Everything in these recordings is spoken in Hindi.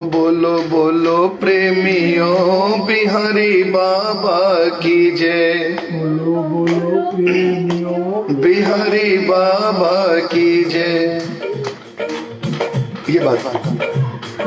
बोलो बोलो प्रेमियों बिहारी बाबा की जय। बोलो बोलो प्रेमियों बिहारी बाबा की जय। ये बात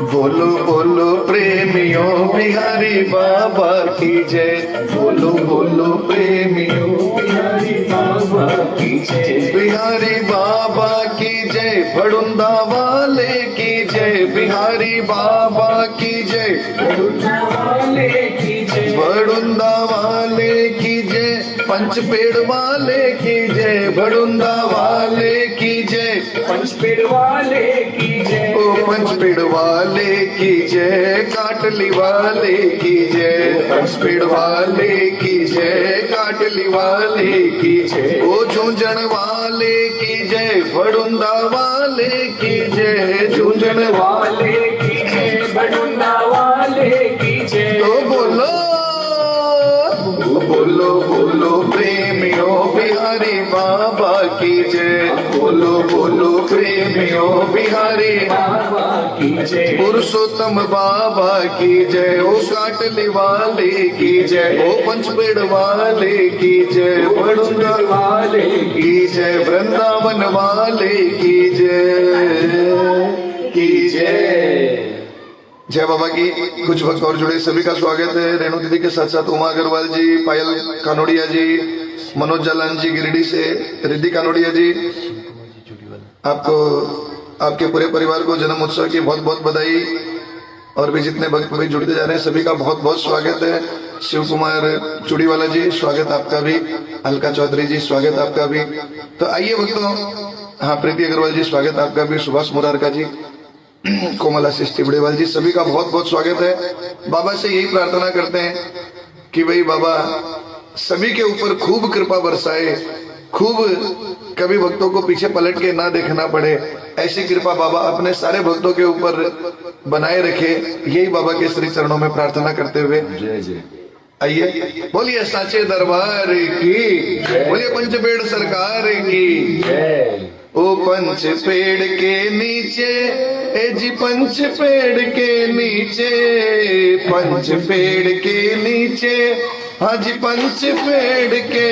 बोलो बोलो प्रेमियों बिहारी बाबा की जय। बोलो बोलो प्रेमियों बिहारी बाबा की जय। बिहारी बाबा की जय। भड़ुंदा वाले की जय। बिहारी बाबा की जय। भड़ुंदा वाले की जय। भड़ुंदा वाले की जय। पंचपेड़ वाले की जय। भड़ुंदा वाले की जय। पंचपेड़ वाले की जय। ओ पंचपेड़ वाले की जय। काटली वाले की जय। पंचपेड़ वाले की जय। काटली वाले की जय। ओ झुंझुन वाले की जय। भड़ुंदा वाले की जय। झुंझुन वाले की जय। भड़ुंदा वाले की जय। तो बोलो बोलो बोलो प्रेमियों बिहारी बाबा की जय। बोलो बोलो प्रेमियों बिहारी बाबा की जय। पुरुषोत्तम बाबा की जय। ओ काटली वाले की जय। ओ पंचपेड़ वाले की जय। भड़ुंदा वाले की जय। वृंदावन वाले की जय। जय बाबा की। कुछ वक्त और जुड़े सभी का स्वागत है। रेणु दीदी के साथ साथ उमा अग्रवाल जी, पायल कानोड़िया जी, मनोज जालान जी गिरिडीह से, रिद्धि कानोड़िया जी, आपको आपके पूरे परिवार को जन्म उत्सव की बहुत बहुत बधाई। और भी जितने भक्त भाई जुड़ते जा रहे हैं सभी का बहुत बहुत स्वागत है। शिव कुमार चूड़ीवाला जी स्वागत आपका भी। अलका चौधरी जी स्वागत आपका भी। तो आइए भक्तों, हाँ प्रीति अग्रवाल जी स्वागत आपका भी। सुभाष मुरारका जी, कोमला सिस्टी बड़ेवाल जी, सभी का बहुत बहुत स्वागत है। बाबा से यही प्रार्थना करते हैं कि भाई बाबा सभी के ऊपर खूब कृपा बरसाए, खूब कभी भक्तों को पीछे पलट के ना देखना पड़े, ऐसी कृपा बाबा अपने सारे भक्तों के ऊपर बनाए रखे। यही बाबा के श्री चरणों में प्रार्थना करते हुए जय जय। आइए बोलिए साचे दरबार की, बोलिए पंचपेड़ सरकार की जय। ओ पंच पेड़ के नीचे, ए जी पंच पेड़ के नीचे, पंच पेड़ के नीचे, हाँ जी पंच पेड़ के,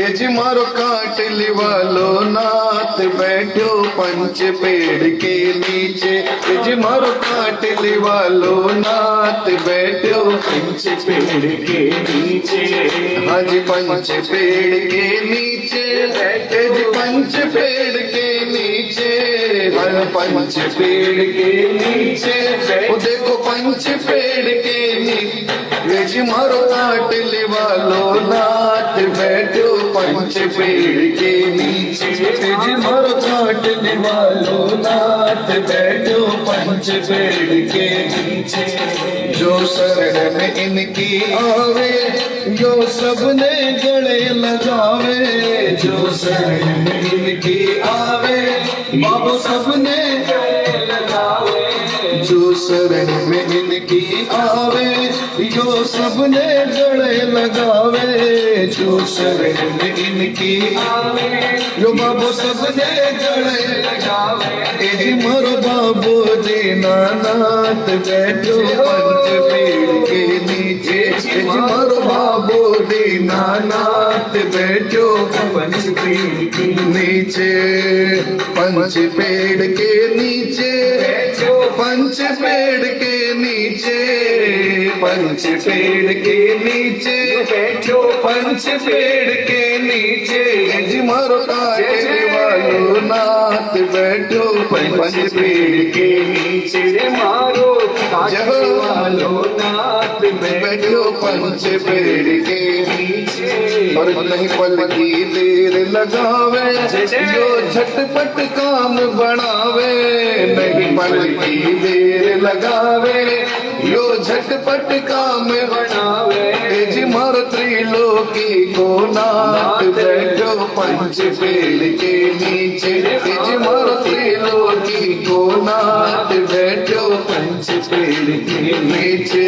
ए जी मारो काट लिवालो नाथ बैठो पंच पेड़ के नीचे, ए जी मारो काट लिवालो नाथ बैठो पंच पेड़ के नीचे। हाँ जी पंच पेड़ के नीचे, ए जी पंच पेड़ के नीचे, हर पंच पेड़ के नीचे, ओ देखो पंच पेड़ के नीचे, जी मारो काट लिवालो नाथ बैठो पंच पेड़ के नीचे, जी मारो काट लिवालो नाथ बैठो पंच पेड़ के नीचे। जो शरण में इनकी आवे, यो सबने गले लगावे। जो शरण में इनकी आवे, बाबू सबने गले लगावे। जो शरण में इनकी आवे, यो सबने गले लगावे। जो शरण में इनकी आवे, यो बाबू सबने गले लगावे। ए मरो बाबू दीनानाथ बैठो पंच पेड़ के नीचे, ए मरो बाबू दीनानाथ बैठो पंच पेड़ के नीचे, पंच पेड़ के नीचे, पंच पेड़ के नीचे, पंच पेड़ के नीचे बैठो पंच पेड़ के नीचे, जी मारो काटे वालो नाथ बैठो पंच पेड़ के नीचे, मारो जहो वालो नाथ बैठो पंच पेड़ के नीचे। और नहीं पल की देर लगावे, जो झटपट काम बढ़ावे। नहीं पल की देर लगावे, यो झटपट काम बनावे। जी मारो त्रिलोकी को नाथ बैठो पंच पेड़ के नीचे, जी मारो त्रिलोकी को नाथ बैठो पंच पेड़ के नीचे।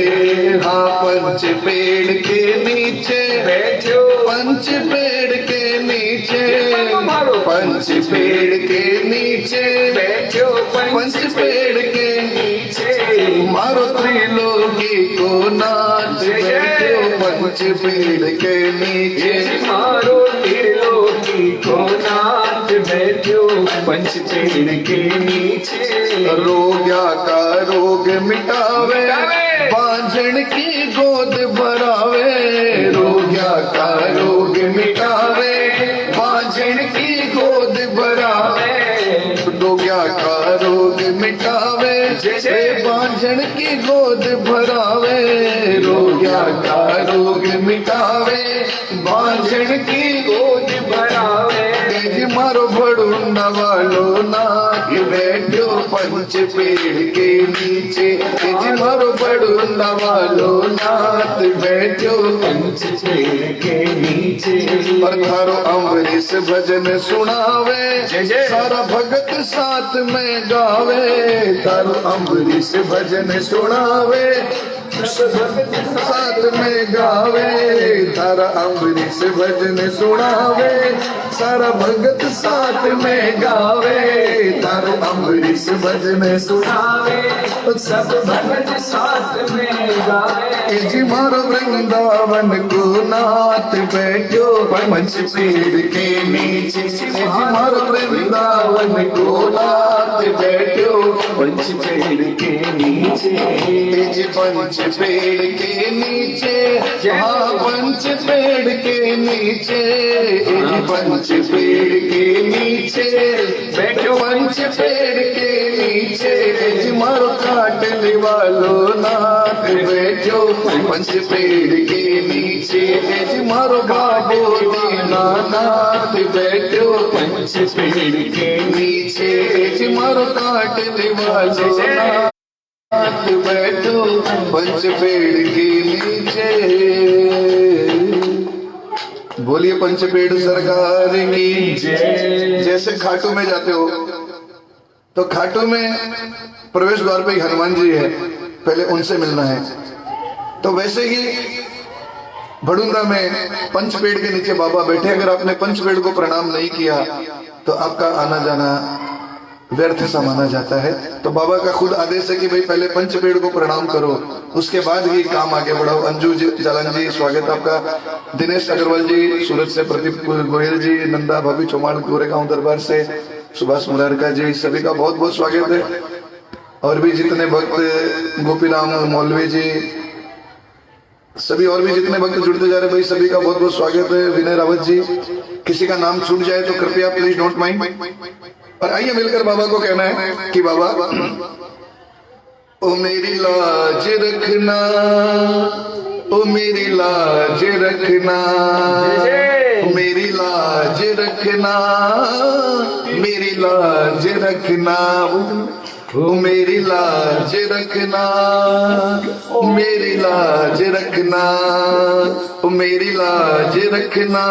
हाँ पंच पेड़ के नीचे बैठो पंच पेड़ के नीचे, पंच पेड़ के नीचे बैठो पंच पेड़ के नीचे, पंच पेड़ के नीचे मारो त्रिलोकी को नाथ बैठो पंच पेड़ के नीचे। रोग्या का रोग मिटावे बांझण की गोद भरावे। रोग्या का रोग मिटावे बांझण की गोद भरावे। रोग्या का रोग मिटावे बांझण की गोद भरावे। रोग्या का रोग मिटावे बांझण की गोद भरावे। तेज मारो भड़ुंडा वालो नाथ बैठो पंच पेड़ के नीचे। तेज मारो भड़ुंडा वालो नाथ बैठो पंच पेड़ के नीचे। और थारो अमरीश भजन सुनावे जय जय। सारा भगत साथ में गावे। थारो अमरीश भजन सुनावे साथ में गावे। तारा अमरीश भजन सुनावे सारा भगत साथ में गावे। तारा अमरीश भजन सुनावे सब भगत साथ में गावे। जी मारो वृंदावन को नाथ बैठो पंच पेड़ के नीचे। जी मारो वृंदावन को नाथ बैठो पंच पेड़ के नीचे। जी पंच पेड़ के नीचे। हाँ पंच पेड़ के नीचे। जी पंच पेड़ के नीचे बैठो पंच पेड़ के नीचे। जी मारो काटने वालो नाथ बैठो पंच पेड़ के नीचे। जी मारो बाबू दीना नाथ बैठो पंच पेड़ के नीचे। जी मारो काटने वालो नाथ बैठो पंच पेड़ के नीचे। बोलिए पंच पेड़ सरकार की जय। जैसे खाटू में जाते हो तो खाटू में प्रवेश द्वार पे हनुमान जी है, पहले उनसे मिलना है। तो वैसे ही भड़ुंदा में पंच पेड़ के नीचे बाबा बैठे। अगर आपने पंच पेड़ को प्रणाम नहीं किया तो आपका आना जाना व्यर्थ सा माना जाता है। तो बाबा का खुद आदेश है कि भाई पहले पंच पेड़ को प्रणाम करो, उसके बाद ही काम आगे बढ़ाओ। अंजू जी, जालन जी स्वागत आपका। दिनेश अग्रवाल जी सूरत से, प्रदीप गोयल जी, नंदा भाभी चौमाल गोरेगांव दरबार से, सुभाष मुरारका जी, सभी का बहुत बहुत स्वागत है। और भी जितने भक्त, गोपीराम मौलवी जी, सभी और भी जितने भक्त जुड़ते जा रहे भाई सभी का बहुत बहुत स्वागत है। विनय रावत जी, किसी का नाम छूट जाए तो कृपया प्लीज डोंट माइंड। और आइए मिलकर बाबा को कहना है कि बाबा ओ मेरी लाज रखना, ओ मेरी लाज रखना, मेरी लाज रखना, मेरी लाज रखना, ओ मेरी लाज रखना, मेरी लाज रखना, ओ मेरी लाज रखना,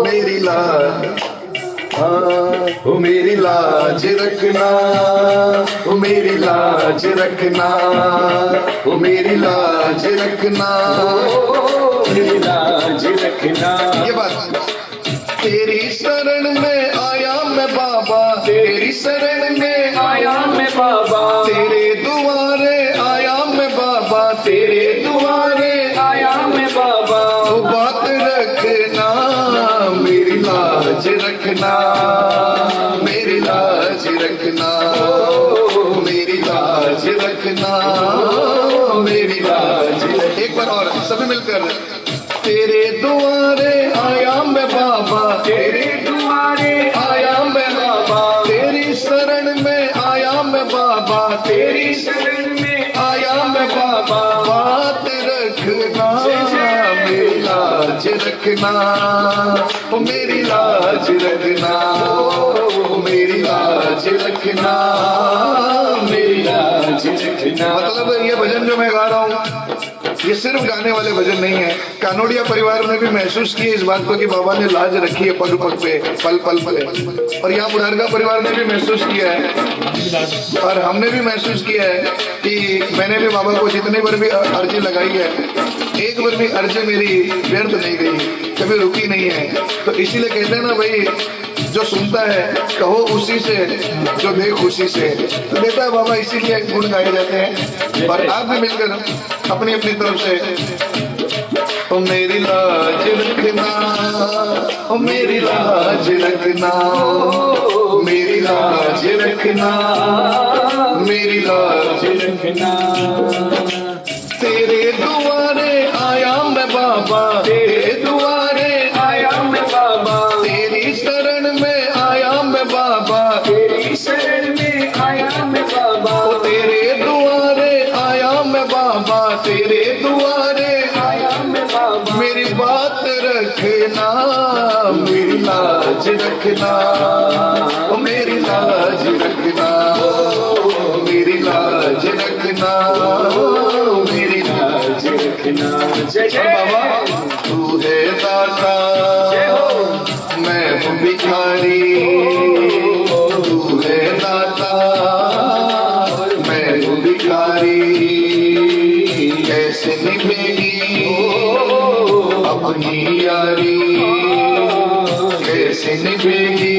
मेरी लाज, ओ मेरी लाज रखना, ओ मेरी लाज रखना, ओ मेरी लाज रखना, मेरी लाज रखना। ये बात तेरी शरण में आया मैं बाबा, तेरी शरण में आया मैं बाबा, तेरे दुआरे आया मैं बाबा, तेरे दुआरे आया मैं बाबा। तो बात रखना, मेरी लाज रखना, मेरी लाज रखना, मेरी लाज रखना, मेरी लाज। एक बार और सभी मिलकर। तेरे दुआरे आया मैं बाबा, तेरे दुआरे आया मैं बाबा, तेरी शरण में आया मैं बाबा, तेरी शरण में आया मैं बाबा। बात रखना, मेरी लाज रखना, ओ मेरी लाज रखना, ओ मेरी लाज रखना, मेरी लाज रखना। मतलब ये भजन जो मैं गा रहा हूँ ये सिर्फ गाने वाले भजन नहीं है। कानोडिया परिवार ने भी महसूस किया इस बात को कि बाबा ने लाज रखी है पग पग पे, पल पल पे। और यहाँ बुढ़ारका परिवार ने भी महसूस किया है और हमने भी महसूस किया है कि मैंने भी बाबा को जितनी बार भी अर्जी लगाई है, एक बार भी अर्जी मेरी व्यर्थ नहीं गई, कभी रुकी नहीं है। तो इसीलिए कहते हैं ना भाई, जो सुनता है कहो उसी से, जो दे खुशी से। तो देता है बाबा, इसीलिए गुण गाए जाते हैं। और आप भी मिलकर अपनी अपनी तरफ से ओ मेरी लाज रखना, ओ मेरी लाज रखना, मेरी लाज रखना, मेरी लाज रखना। तेरे दुआरे आया मैं बाबा, तेरे दुआरे आया मैं बाबा, तेरी शरण में आया मैं बाबा, तेरी शरण में आया मैं बाबा, तेरे दुआरे आया मैं बाबा, तेरे दुआरे आया मैं बाबा। मेरी बात रखना, मेरी लाज रखना, ओ मेरी लाज रखना, मेरी लाज रखना, मेरी लाज रखना। जय जय बाबा। तू है दाता, जय हो। मैं हूँ भिखारी, तू है दाता, मैं हूँ भिखारी, कैसे निभेगी अपनी यारी, कैसे निभेगी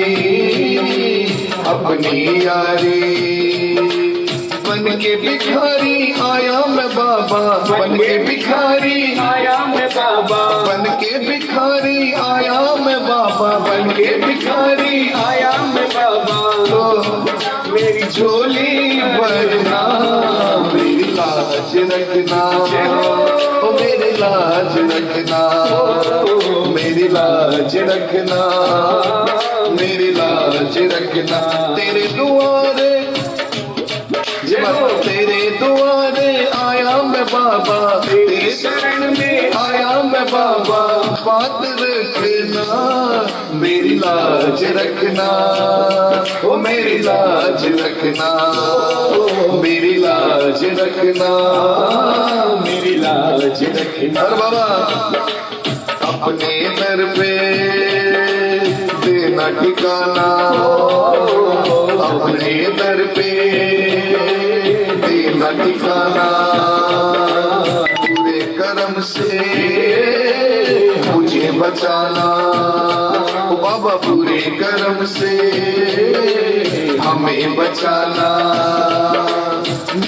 अपनी यारी। बन के भिखारी आया मैं बाबा, बन के भिखारी आया मैं बाबा, बन के भिखारी आया मैं बाबा, बन के भिखारी आया मैं बाबा। तो मेरी झोली भरना, मेरी लाज रखना, ओ मेरी लाज रखना, मेरी लाज रखना, मेरी लाज रखना। तेरे दुआरे तेरे दुआरे आया मैं बाबा, तेरे शरण में आया मैं बाबा, बात रखना, मेरी लाज रखना, ओ मेरी लाज रखना, मेरी लाज रखना, मेरी लाज रखना। और बाबा अपने दर पे देना ठिकाना, अपने दर पे देना ठिकाना, पूरे कर्म से मुझे बचाना, ओ बाबा पूरे कर्म से हमें बचाना।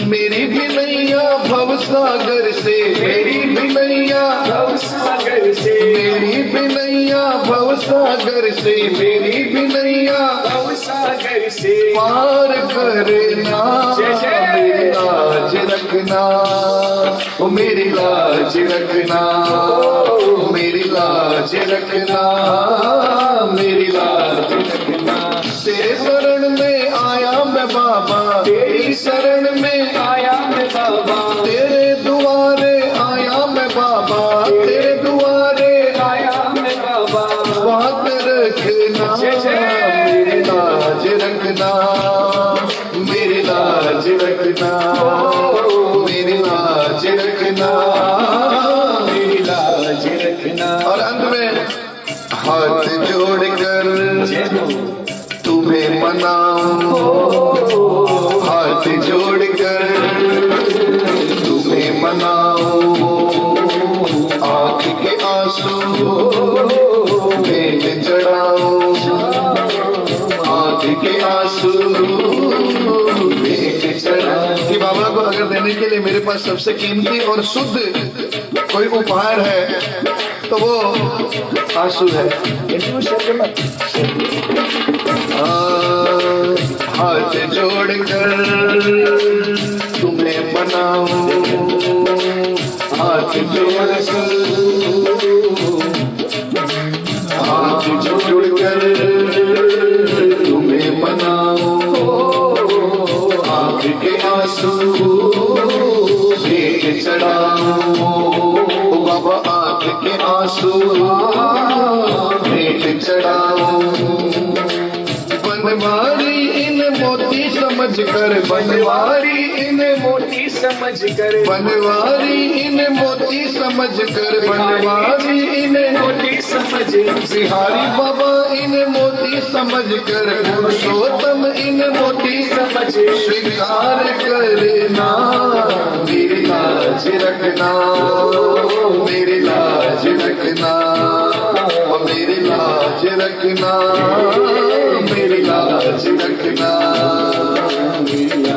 मेरी भी नैया भव सागर से, मेरी भी नैया भव सागर से, मेरी भी नैया भव सागर से, मेरी भी नैया भव सागर से पार करना, जय जय। मेरी लाज रखना, ओ मेरी लाज रखना, मेरी लाज रखना, मेरी लाज रखना। तेरे शरण में आया मैं बाबा, तेरी शरण में आया मैं बाबा, तेरे दुआरे आया मैं बाबा, तेरे दुआरे आया मैं बाबा। बात रखना, जय जय। मेरी लाज रखना, मेरी लाज रखना, मेरी लाज रखना, मेरी लाज रखना। और अंत में हाथ जोड़कर जय हो। तुम्हें मनाऊं, हाथ जोड़कर तुम्हें मनाऊं, आँख के आंसू भेंट चढ़ाऊं, आँख के आंसू भेंट चढ़ाऊं। कि बाबा को अगर देने के लिए मेरे पास सबसे कीमती और शुद्ध कोई उपहार है तो वो आंसू है। हाथ जोड़कर तुम्हें मनाऊं, हाथ जोड़कर, हाथ जोड़कर तुम्हें मनाऊं, आँख के आंसू भेंट चढ़ाऊं, ओ बाबा आँख के आंसू भेंट चढ़ाऊं। बनवारी इन मोती समझ कर, बनवारी इन मोती समझ कर, बनवारी इन मोती समझ कर, बनवारी इन मोती समझ, बिहारी बाबा इन मोती समझ कर, पुरुषोत्तम इन मोती समझ स्वीकार करना, मेरी लाज रखना, मेरी लाज रखना, मेरी लाज रखना, मेरी लाज रखना।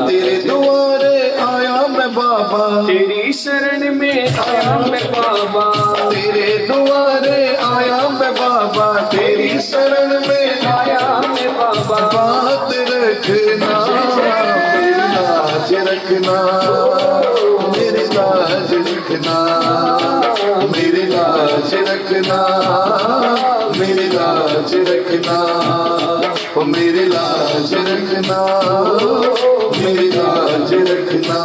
तेरे दुआरे आया मैं बाबा, बाबा, तेरी शरण में आया मैं बाबा, तेरे दुआरे आया मैं बाबा, तेरी शरण में आया मैं बाबा, बात रखना, मेरी लाज रखना, मेरी लाज रखना, मेरी लाज रखना, मेरी लाज रखना, ओ मेरी लाज रखना, मेरी लाज रखना,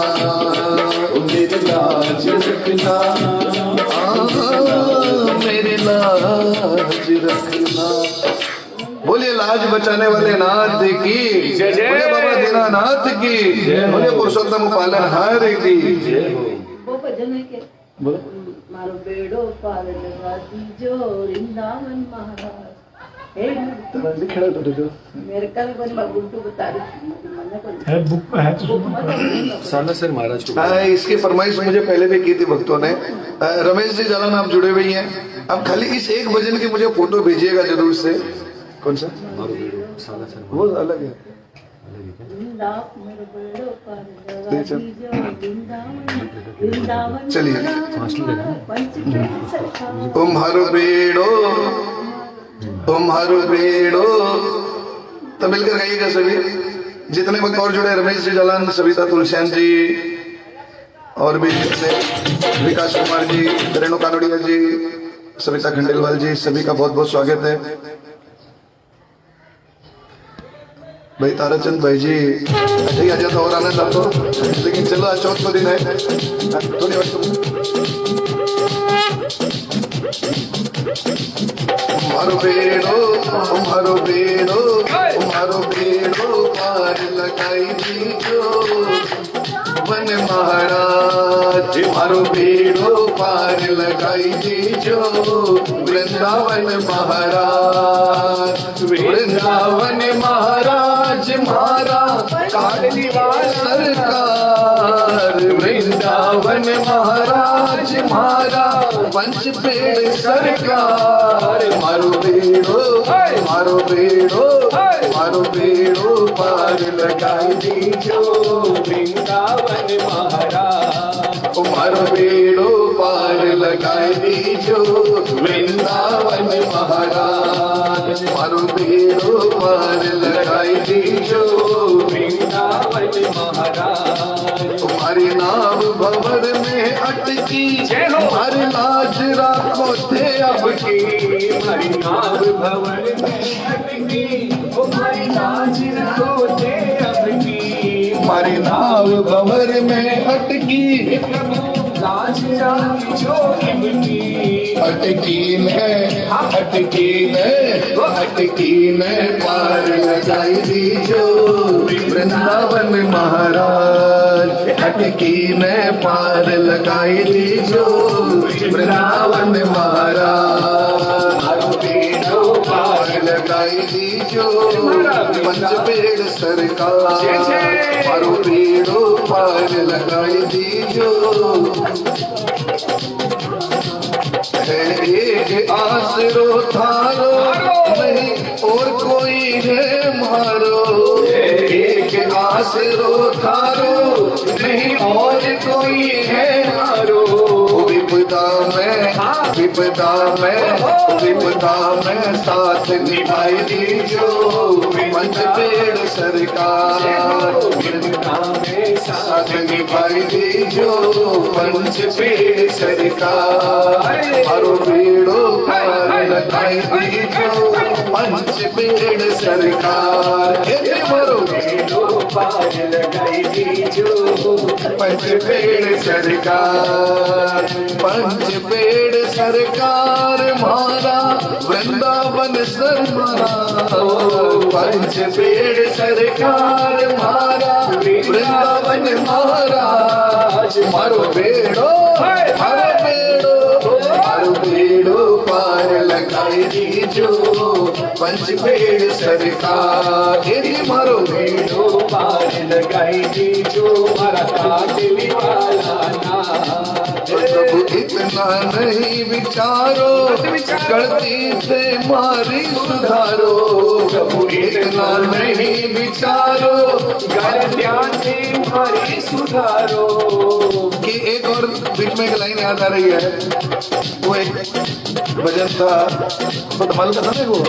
ओ मेरी लाज रखना, मेरी लाज रखना। बोलिए लाज बचाने वाले नाथ की जय जय। बोलिए बाबा दीनानाथ की बोलिए पुरुषोत्तम पालनहार की वो भजन है के मारो बेड़ो पार लगा दीजो वृंदावन महाराज हे मेरे कल बन गुड्डू बता रही है बुक में है तो सुनो। साला सर महाराज को इसकी फरमाइश मुझे पहले भी की थी भक्तों ने। रमेश जी जालन आप जुड़े हुए हैं, अब खाली इस एक भजन की मुझे फोटो भेजिएगा जरूर से। कौन सा? साला सर वो अलग है। चलिए तुम्हारो बेड़ो तो मिलकर गाइएगा सभी जितने वक्त और जुड़े, रमेश जी जालन, सविता तुलसियान जी और भी जितने, विकास कुमार जी, रेणु कानोड़िया जी, सविता खंडेलवाल जी, सभी का बहुत बहुत स्वागत है। भाई ताराचंद भाई जी ठीक आ जाता और आनंद आपको, लेकिन चलो आज चौथ को दिन है थोड़ी वक्त तुम्हारो बेड़ो पार लगाई दीजो वन महाराज, तुम्हारो बेड़ो पार लगाई दीजो वृंदावन महाराज, वृंदावन महाराज मारा काटलीवाल सरकार, वृंदावन महाराज मारा पंच पेड़ सरकार, मारो बेड़ो पार लगाई दीजो वृंदावन महाराज, मारो बेड़ो पार लगाई दीजो वृंदावन महाराज, मारो बेड़ो पार लगाई दीजो वृंदावन महाराज, तुम्हारी नाव भंवर में अटकी, तुम्हारी लाज राखो थे अब की, हमारी नाव भवन में अटकी, हमारी लाज रखोते अब की, तुम्हारी नाव भंवर में अटकी, प्रभु लाज राखो इनकी, अटकी ने पार लगाई दीजो वृंदावन महाराज, अटकी ने पार लगाई दीजो वृंदावन महाराज, मारो बेड़ो पार लगाई दीजो पंच पेड़ सरकार, मारो बेड़ो पार लगाई दीजो, एक आसरो थारो नहीं और कोई है मारो, एक आसरो थारो नहीं और कोई है मारो, विपदा में साथ निभाई दीजो पंच पेड़ सरकार, साथ निभाई दीजो पंच पेड़ सरकार, मारो बेड़ो पार लगाई दीजो पंच पेड़ सरकार, मारो बेड़ो पार लगाई दीजो पंच पेड़ सरकार, पंच पेड़ सरकार मारा वृंदावन सरमारा, पंच पेड़ सरकार मारा वृंदावन महाराज, मारो बेड़ो पार लगाई दीजो पंच पेड़ सरकार, मारो बेड़ो पार लगाई दीजो मारा काटली वाला ना, प्रभु इतना नहीं विचारो गलती से मारी सुधारो, प्रभु इतना नहीं विचारो गलतियां से मारी सुधारो, बीच में एक लाइन याद आ रही है, वो एक भजन था, वो धमाल का था ना वो,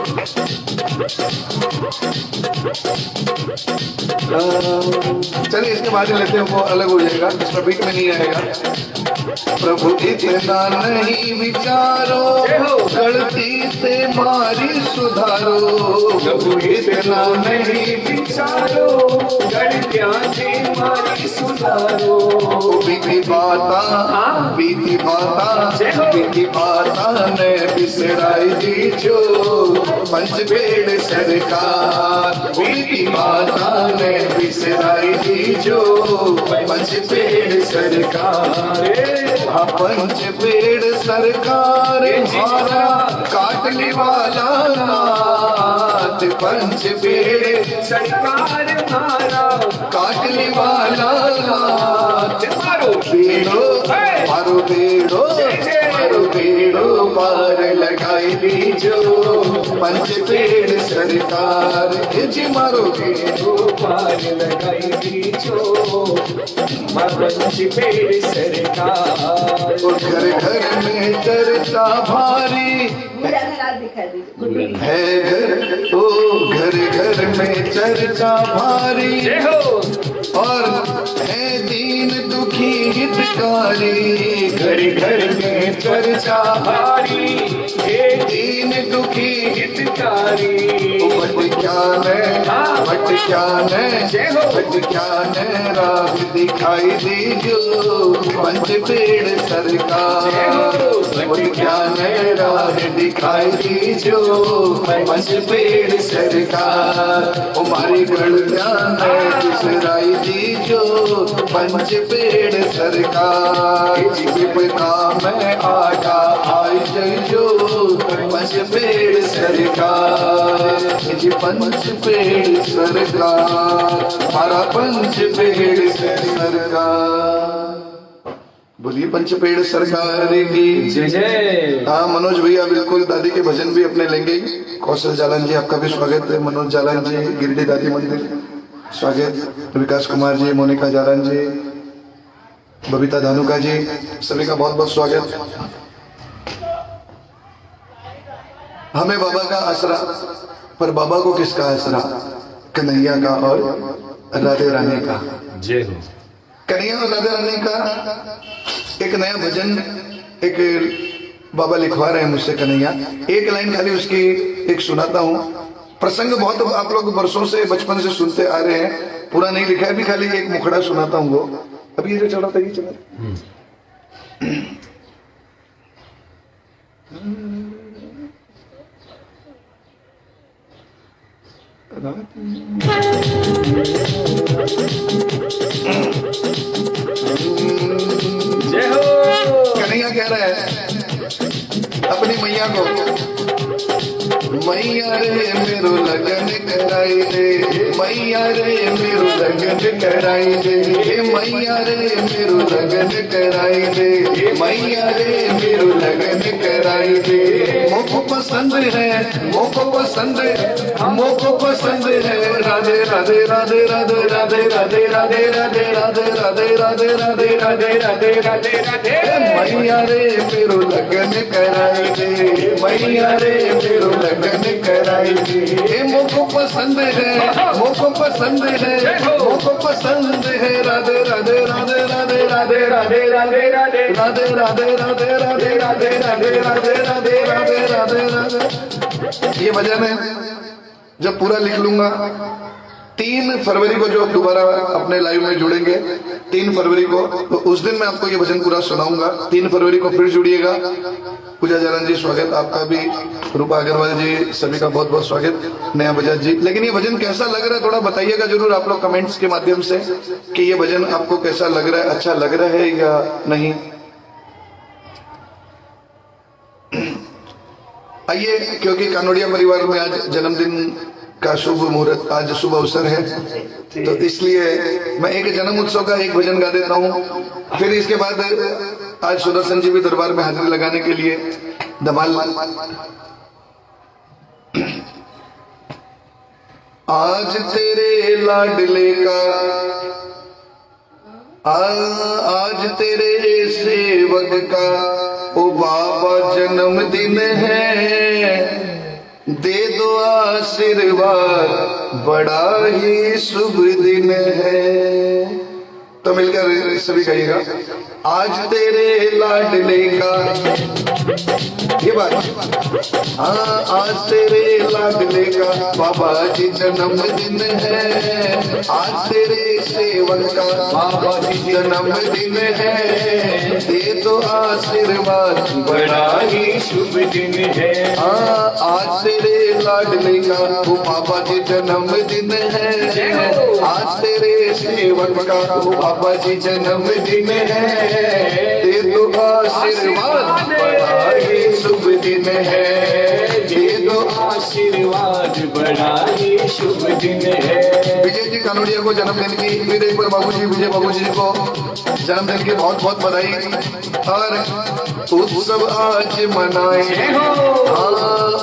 चलिए इसके बाद ही लेते हैं, वो अलग हो जाएगा, इसमें बीट में नहीं आएगा। प्रभु इतना नहीं विचारो, गलती से मारी सुधारो। प्रभु इतना नहीं विचारो, गलतियां से मारी सुधारो। बीती बाता बीती बाता ने बिसराई दी जो पंच पेड़ सरकार। बीती बाता ने बिसराई दी जो पंच पेड़ सरकार। पंच पेड़ सरकार हमारा काटने वाला नाथ। पंच पेड़ सरकार मारा काटने वाला नाथ। मारो बेड़ो मारो बेड़ो मारो बेड़ो पार लगाई दी जो पंच पेड़ सरकार। जी मारो बेड़ो पार लगाई दी जो पंच पेड़ सरकार। घर घर में चर्चा भारी मेरा हाथ दिखा दीजिए। है घर, ओ घर घर में चर्चा भारी जय हो। और है दीन दुखी हितकारी। घर घर में चर्चा भारी ये दीन दुखी हितकारी। बट क्या न राह दिखाई दी जो पंच पेड़ सरकार। बट क्या न राह दिखाई दी जो पंच पेड़ सरकार। हमारी गलतियां बिसराई दी जो पंच पेड़ सरकार। विपदा में आजा आई जय जो पंच पेड़ सरकार। जी पंच पेड़ सरकार, हमारा पंच पेड़ सरकार। बोलिए पंच पेड़ सरकार की जय जय। हाँ मनोज भैया बिल्कुल दादी के भजन भी अपने लेंगे। कौशल जालन जी आपका भी स्वागत है। मनोज जालन जी, गिरडी दादी मंदिर स्वागत। विकास कुमार जी, मोनिका जालन जी, बबीता धानुका जी, सभी का बहुत बहुत स्वागत। हमें बाबा का आसरा, पर बाबा को किसका आसरा? कन्हैया का और राधे रानी का। जय हो। कन्हैया और राधे रानी का एक नया भजन एक बाबा लिखवा रहे हैं मुझसे कन्हैया। एक लाइन खाली उसकी एक सुनाता हूँ। प्रसंग बहुत आप लोग वर्षों से बचपन से सुनते आ रहे हैं, पूरा नहीं लिखा है, अभी खाली एक मुखड़ा सुनाता हूँ। वो अभी ये जो चला था ये चला। जय हो। कन्हैया कह रहा है अपनी मैया को, मैया रे मेरो लगन कराई दे, मैया रे मेरो लगन कराई दे, मैया रे मेरो लगन कराई दे, मैया रे मेरो लगन कराई दे। मोको पसंद है, मोको पसंद है, मोको पसंद है राधे राधे राधे राधे राधे राधे राधे राधे राधे राधे राधे राधे राधे राधे राधे राधे। मैया रे मेरो लगन कराई दे, मैया रे मेरो लगन कराई दे। मोको पसंद है, मोको पसंद है, मोको पसंद है राधे राधे राधे राधे राधे राधे राधे राधे राधे राधे राधे राधे राधे राधे राधे राधे राधे राधे राधे। ये भजन है, जब पूरा लिख लूंगा 3 फरवरी को जो दोबारा अपने लाइव में जुड़ेंगे 3 फरवरी को, तो उस दिन मैं आपको ये भजन पूरा सुनाऊंगा। 3 फरवरी को फिर जुड़िएगा। पूजा जालन जी स्वागत, आपका भी। रूपा अग्रवाल जी, सभी का बहुत बहुत स्वागत। नया बजाज जी। लेकिन ये भजन कैसा लग रहा है थोड़ा बताइएगा जरूर आप लोग कमेंट्स के माध्यम से कि ये भजन आपको कैसा लग रहा है, अच्छा लग रहा है या नहीं। आइए, क्योंकि कानोड़िया परिवार में आज जन्मदिन का शुभ मुहूर्त, आज शुभ अवसर है, तो इसलिए मैं एक जन्म उत्सव का एक भजन गा देता हूँ। फिर इसके बाद आज सुदर्शन जी भी दरबार में हाजिरी लगाने के लिए धमाल। आज तेरे लाडले का आज तेरे सेवक का ओ बाबा जन्मदिन है, दे दो आशीर्वाद, बड़ा ही शुभ दिन है। तो मिलकर सभी कहिएगा, आज तेरे लाडले का, ये बात, हाँ आज तेरे लाडले का बाबा जी जन्मदिन है, आज तेरे सेवक का बाबा जी जन्मदिन है, दे दो आशीर्वाद, बड़ा ही शुभ दिन है। हाँ आज तेरे लाडले का वो बाबा जी जन्मदिन है, आज तेरे सेवक का वो बाबा जी जन्मदिन है, दे दो आशीर्वाद, बड़ा ही शुभ दिन है। दे दो आशीर्वाद, बड़ा ही शुभ दिन है। विजय जी कानोड़िया को जन्मदिन की, फिर एक बार बाबूजी विजय बाबूजी को जन्मदिन की बहुत बहुत बधाई। और उत्सव आज मनाए, हाँ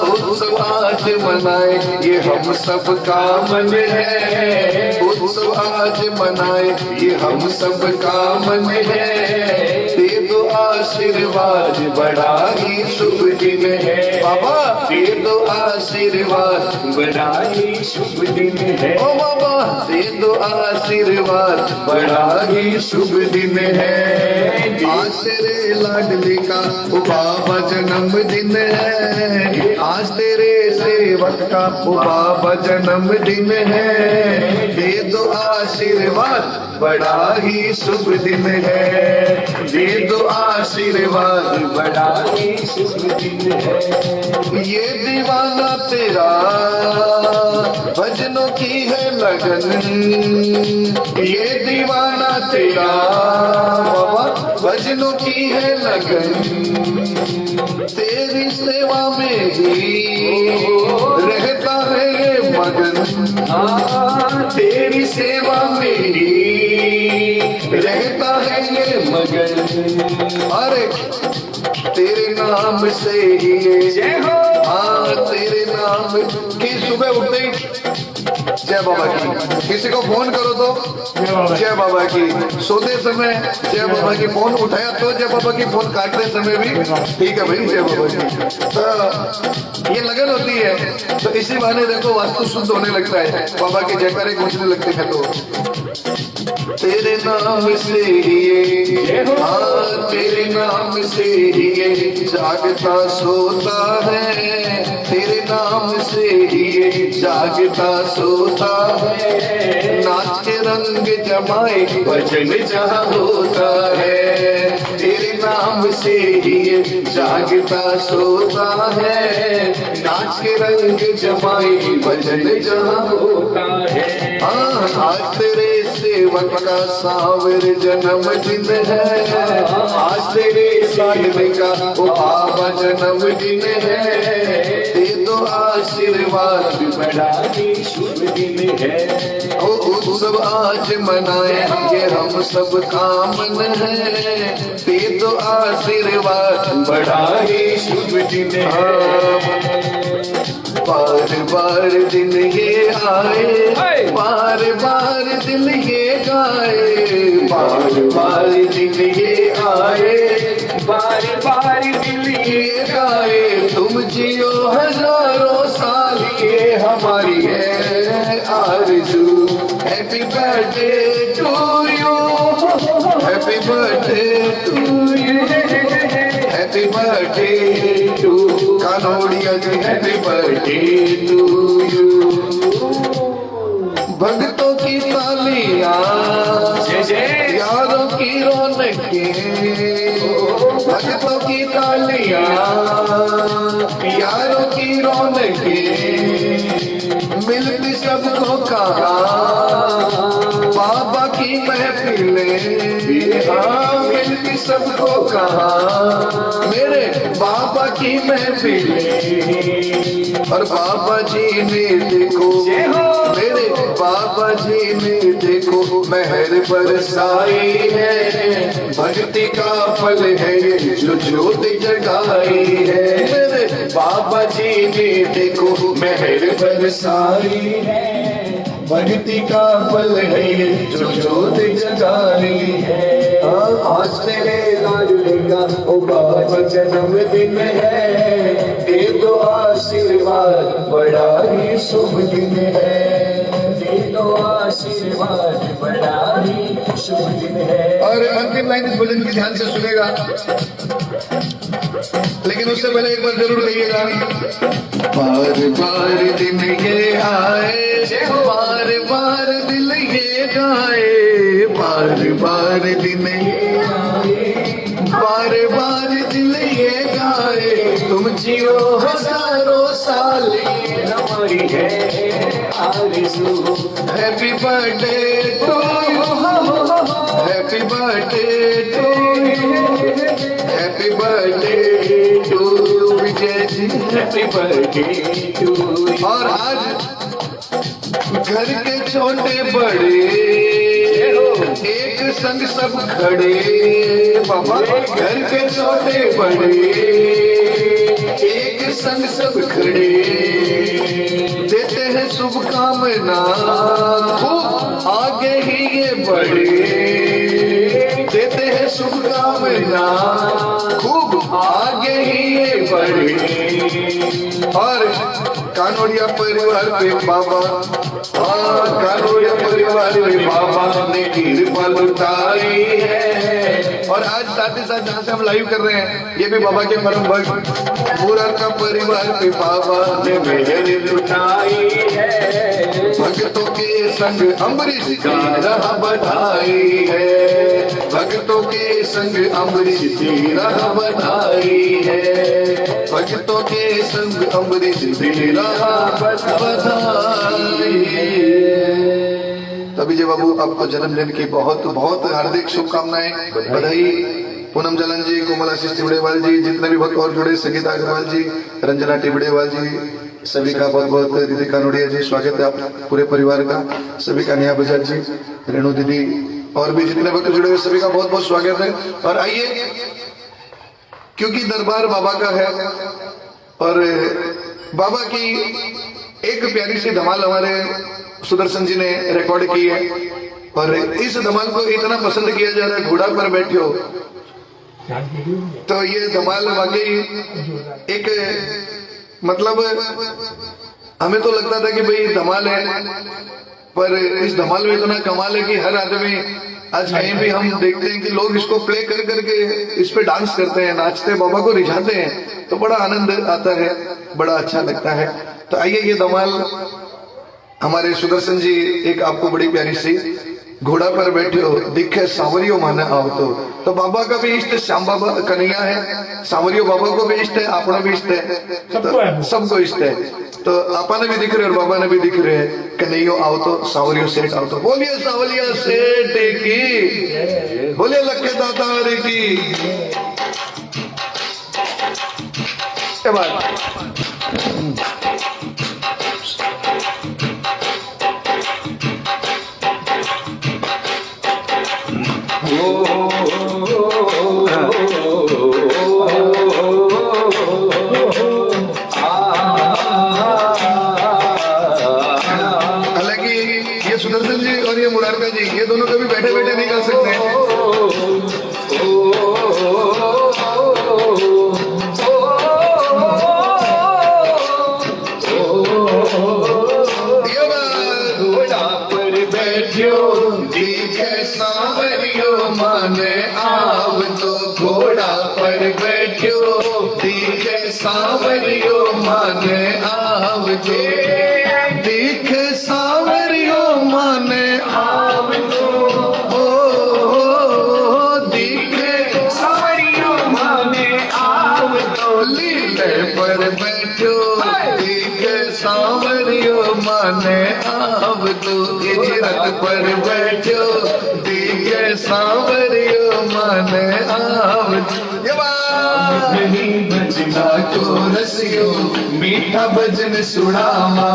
उत्सव आज मनाए, ये हम सब का मन है, उत्सव आज मनाए, ये हम सब का मन है, दे दो आशीर्वाद, बड़ा ही शुभ दिन है। बाबा दे दो आशीर्वाद, बड़ा ही शुभ दिन है। ओ बाबा दे दो आशीर्वाद, बड़ा ही शुभ दिन है। आज तेरे लाडली का ओ बाबा जन्मदिन है, आज तेरे सेवक का ओ बाबा जन्मदिन है, दे दो आशीर्वाद, बड़ा ही शुभ दिन है, दे दो आशीर्वाद, बड़ा ही शुभ दिन है। ये दीवाना तेरा भजनों की है लगन, ये दीवाना तेरा बाबा भजनों की है लगन, तेरी सेवा में ही रहता है ये मगन, तेरी सेवा में ही रहता है ये मगन। अरे तेरे नाम से ही जय हो, हाँ तेरे नाम की सुबह उठते ही जय बाबा की, किसी को फोन करो तो जय बाबा की, सोते समय जय बाबा की, फोन उठाया तो जय बाबा की, फोन काटते समय भी ठीक है भाई जय बाबा की। तो ये लगन होती है, तो इसी बहाने देखो वास्तु शुद्ध होने लगता है, बाबा के जयकारे गूंजने लगते हैं। तो तेरे नाम से ही हाँ तेरे नाम से ही जागता सोता है, तेरे नाम से ही जागता सोता है, नाच के रंग जमाए भजन जहाँ होता है, तेरे नाम से ही जागता सोता है, नाच के रंग जमाए भजन जहाँ होता है। हाँ आज तेरे सेवक का सावर जन्मदिन है, आज तेरे लाडले का ओ बाबा जन्मदिन है, दे दो आशीर्वाद, बड़ा ही शुभ दिन है। ओ उत्सव आज मनाए, ये हम सब का मन है, दे दो आशीर्वाद, बड़ा ही शुभ दिन है। बार बार दिन ये आए, बार बार दिल ये गाए, बार बार दिन ये आए, बार बार दिल ये गाए, तुम जियो हजारों साल, ये हमारी है आरज़ू। Happy birthday to you, happy birthday to you, happy birthday to Kanodia ji, happy birthday to you. भक्तों की तालियां, यारों की रौनकें, भक्तों की तालियां, यारों की रौनकें, मिलती सबको कहा बाबा की महफिलें, हाँ मिलती सबको कहा मेरे बाबा की महफिलें। और बाबा जी ने देखो मेरे बाबा जी ने देखो मेहर बरसाई है, भक्ति का फल है ये जो ज्योत जगाई है, मेरे बाबा जी ने देखो मेहर बरसाई है, भक्ति का फल है ये जो ज्योत जगानी है। आज तेरे लाडले का ओ बाबा जन्मदिन है, दे दो आशीर्वाद बड़ा ही शुभ दिन है, दे दो आशीर्वाद बड़ा ही शुभ दिन है। और अंतिम लाइन इस भजन की ध्यान से सुनेगा, लेकिन उससे पहले एक बार जरूर कहिएगा, बार बार दिन ये आए, बार बार दिल ये गाए, बार बार दिन ये आए, बार बार दिल ये गाए, तुम जियो हजारों साल ये हमारी है आरज़ू। Happy birthday to you, happy birthday to you, happy birthday to Vijay ji, happy birthday to. और आज घर के छोटे बड़े एक संग सब खड़े, बाबा घर के छोटे बड़े एक संग सब खड़े, देते हैं शुभकामना खूब आगे ही ये बढ़े, देते हैं शुभकामना खूब आगे ही ये बढ़े। और कानोड़िया परिवार पे बाबा, कानोड़िया परिवार पे बाबा ने कृपा लुटाई है। और आज साथ ही साथ जहाँ से हम लाइव कर रहे हैं, ये भी बाबा के परम भक्त पूरा का परिवार पे बाबा ने मेहर लुटाई है। भक्तों के संग अम्बरीश का राह बधाई है, भक्तों के संग अम्बरीश की राह बधाई है, भक्तों के संग अम्बरीश की राह बधाई है। तभी जय बाबू, आपको जन्मदिन की बहुत बहुत हार्दिक शुभकामनाएं, बधाई। पूनम जलन जी, कोमल आशीष टिबड़ेवाल जी, जितने भी भक्त और जुड़े, संगीता अग्रवाल जी, रंजना टिबड़ेवाल जी, सभी का बहुत बहुत, दीदी कानोड़िया जी स्वागत है आप पूरे परिवार का, सभी का, नेहा बजाज जी, रेणु दीदी और भी जितने भक्त जुड़े हुए सभी का बहुत बहुत स्वागत है। और आइए, क्योंकि दरबार बाबा का है और बाबा की एक प्यारी सी धमाल हमारे सुदर्शन जी ने रिकॉर्ड की है, और इस धमाल को इतना पसंद किया जा रहा है, घोड़ा पर बैठे हो, तो ये धमाल वाकई एक, मतलब हमें तो लगता था कि भाई धमाल है, पर इस धमाल में इतना कमाल है कि हर आदमी, आज कहीं भी हम देखते हैं कि लोग इसको प्ले कर करके इस पे डांस करते हैं, नाचते हैं, बाबा को रिझाते हैं, तो बड़ा आनंद आता है, बड़ा अच्छा लगता है। तो आइए, ये धमाल हमारे सुदर्शन जी, एक आपको बड़ी प्यारी सी, घोड़ा पर बैठे हो दिखे सांवरियो माने आओ तो बाबा का भी इष्ट श्याम बाबा कन्हैया है, सांवरियो बाबा को भी इष्ट है, अपना भी इष्ट है, तो सबको इष्ट है। तो आपा ने भी दिख रहे और बाबा ने भी दिख रहे हैं, कन्हैयो आओ तो, सांवरियो सेठ आओ तो। बोलिए सांवरिया सेठ की, बोलिए लक्ष्य दातार की। हालांकि ये सुदर्शन जी और ये मुरारका जी, ये दोनों कभी बैठे बैठे नहीं कर सकते। माने आव तो, घोड़ा पर बैठो दिखे सांवरियो माने आव तो, दिखे सांवरियो माने आव तो, दिखे सांवरियो माने आव तो, लीले पर बैठो दिखे सांवरियो माने आव तो, इजरत पर बैठो दिखे सांवरियो माने आव तो। नहीं बजना तो रसियो मीठा भजन सुनावा,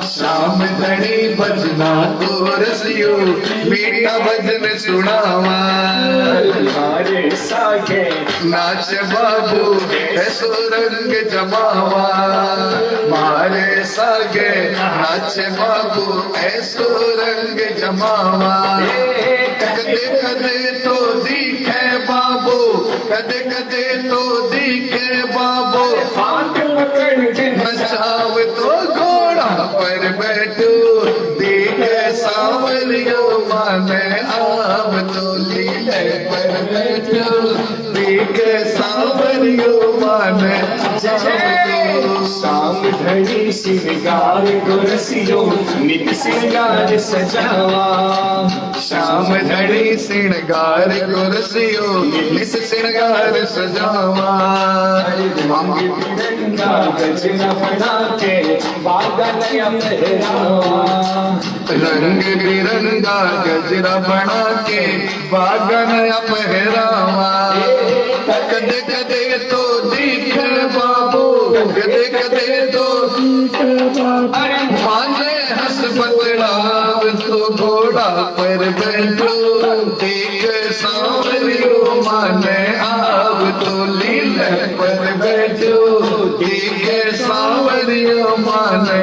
शाम धनी बजना तो रसियो मीठा भजन सुनावा, हमारे सागे नाच बाबू ऐसो रंग जमावा मारे सागे नाच बाबू ऐसो रंग जमावा कदे कदे तो दिखे बाबू कदे कदे तो दिखे बाबू हाथ पकड़ के नचाव तो घोड़ा पर बैठो देख सावरियो माने आव तो लीले पर बैठो देख सावरियो माने शाम घड़ी सिंगार गुरसियो नित सिंगार सजावा शाम घड़ी श्रृंगार गुरसियो निस श्रृंगार सजावा तिरंगा गजरा बना के बागा नया पहरावा रंग बिरंगा गजरा बना के बागा नया पहरावा कदे कदे तो दिखे बाबू कदे कदे तो अरे माने हंस बतलाव तो घोड़ा पर बैठो देख सांवरियो माने आव तो लीले पर बैठो देख सांवरियो माने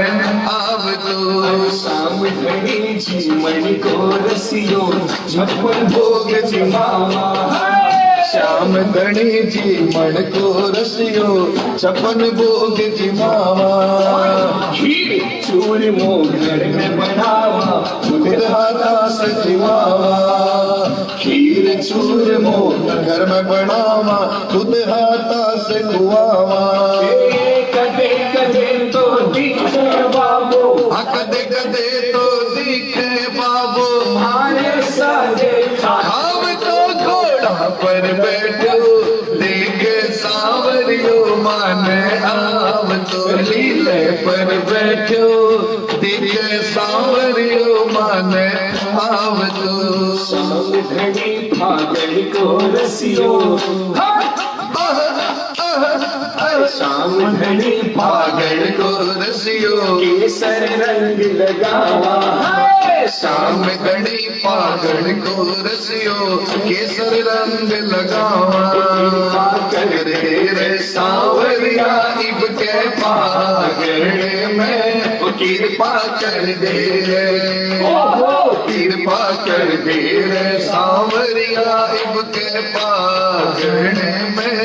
आव तो शाम घड़ी जीवन को रसियो छप्पन भोग जिमावा श्याम धनी जी मन को रसियो छपन भोग जिमावा खीर चूर मोगर में बनावा खुद हाथा सजिवावा खीर चूर मोग घर में बनावा खुद हाथा से खुआवा कदे कदे तो दिखे बाबू कदे कदे तो दिखे बाबू मारे साजे हम तो घोड़ा पर बैठो देख सांवरियो माने आव तो लीले पर बैठो देख सांवरियो माने आव तो शाम घड़ी फागण को रसियो शाम घड़ी पागल को रसियो केसर रंग लगावा शाम घड़ी पागल को रसियो केसर रंग लगावा कर रे सांवरिया इब के पागल में कृपा कर दे कृपा कर दे रे सांवरिया इब के पागल में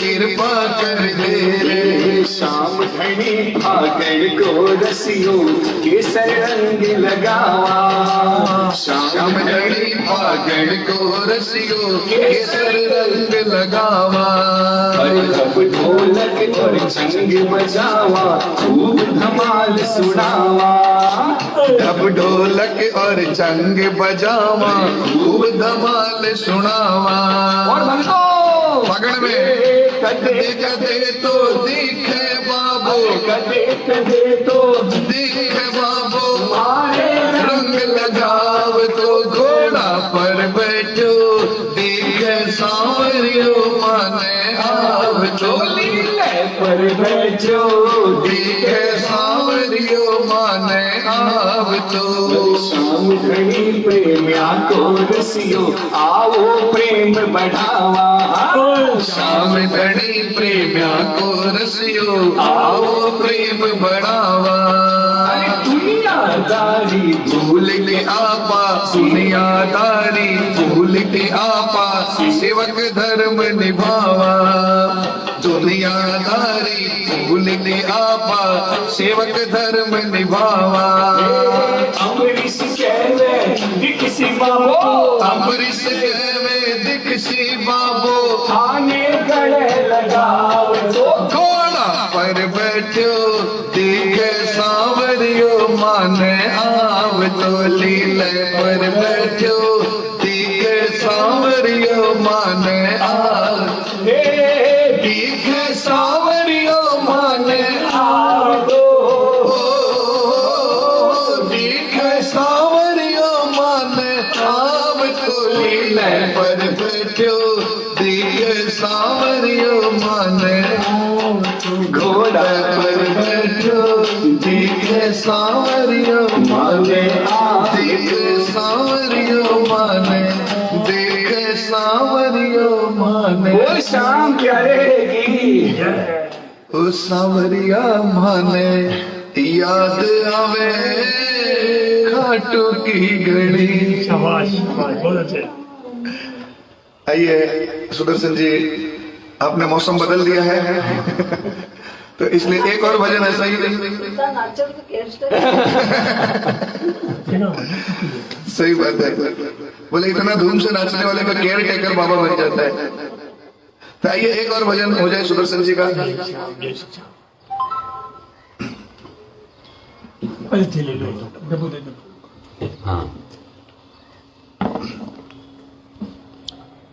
कृपा कर दे रे शाम घड़ी फागण को रसियो केसर रंग लगावा श्याम घड़ी पागल को रसियो केसर रंग लगावा अब ढोलक और चंग बजावा खूब धमाल सुनावा अब ढोलक और चंग बजावा खूब धमाल सुनावा पगड़ में कदे कदे तो दिखे बाबू कदे कदे तो दिखे बाबू मारे रंग लगाव तो घोड़ा पर बैठो दिखे सांवरियो माने आव तो लीले पर बैठो दिखे सांवरियो माने आव तो शाम घड़ी प्रेमिया को रसियो आओ प्रेम बढ़ावा शाम धनी प्रेमिया को रसियो आओ प्रेम बढ़ावा दुनियादारी भूल के आपा दुनियादारी भूल के आपा सेवक धर्म निभावा दुनियादारी भूल के आपा सेवक धर्म निभावा अमरीश कहवे दिखसी बाबो अमरीश कहवे दिखसी बाबो थाने गले लगाव तो घोड़ा पर बैठो देखे सांवरियो माने आव तो लीले पर बैठो देखे सांवरियो माने आव देखे सांवरियो माने आव देखे सांवरियो माने आव तो लीले पर बैठो देखे सांवरियो माने घोड़ा पर बैठो देखे सांवरियो माने देखे सांवरियो माने देखे सांवरियो माने बोल श्याम प्यारे की ओ सावरिया माने याद आवे खाटू की घड़ी। शाबाश शाबाश, बहुत अच्छे। आइए सुदर्शन जी, आपने मौसम बदल दिया है तो इसलिए एक और भजन ऐसा ही इतना नाचो तो केस्ट सही बात है। बोले इतना धूम से नाचने वाले का केयर टेकर बाबा बन जाता है। तो आइए एक और भजन हो जाए सुदर्शन जी का।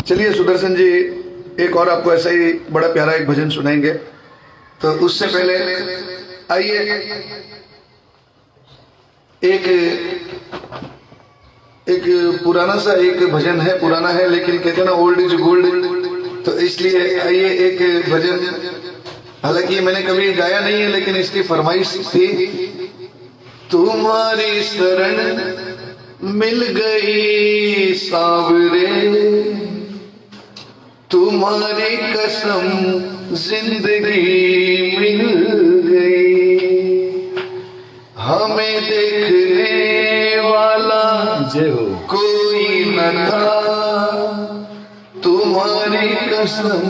चलिए सुदर्शन जी एक और आपको ऐसा ही बड़ा प्यारा एक भजन सुनाएंगे। तो उससे पहले आइए एक पुराना सा एक भजन है, पुराना है लेकिन कहते हैं ना ओल्ड इज गोल्ड, तो इसलिए आइए एक भजन, हालांकि मैंने कभी गाया नहीं है लेकिन इसकी फरमाइश थी। तुम्हारी शरण मिल गई सांवरे, तुम्हारी कसम जिंदगी मिल गई, हमें देखने वाला कोई न था, तुम्हारी कसम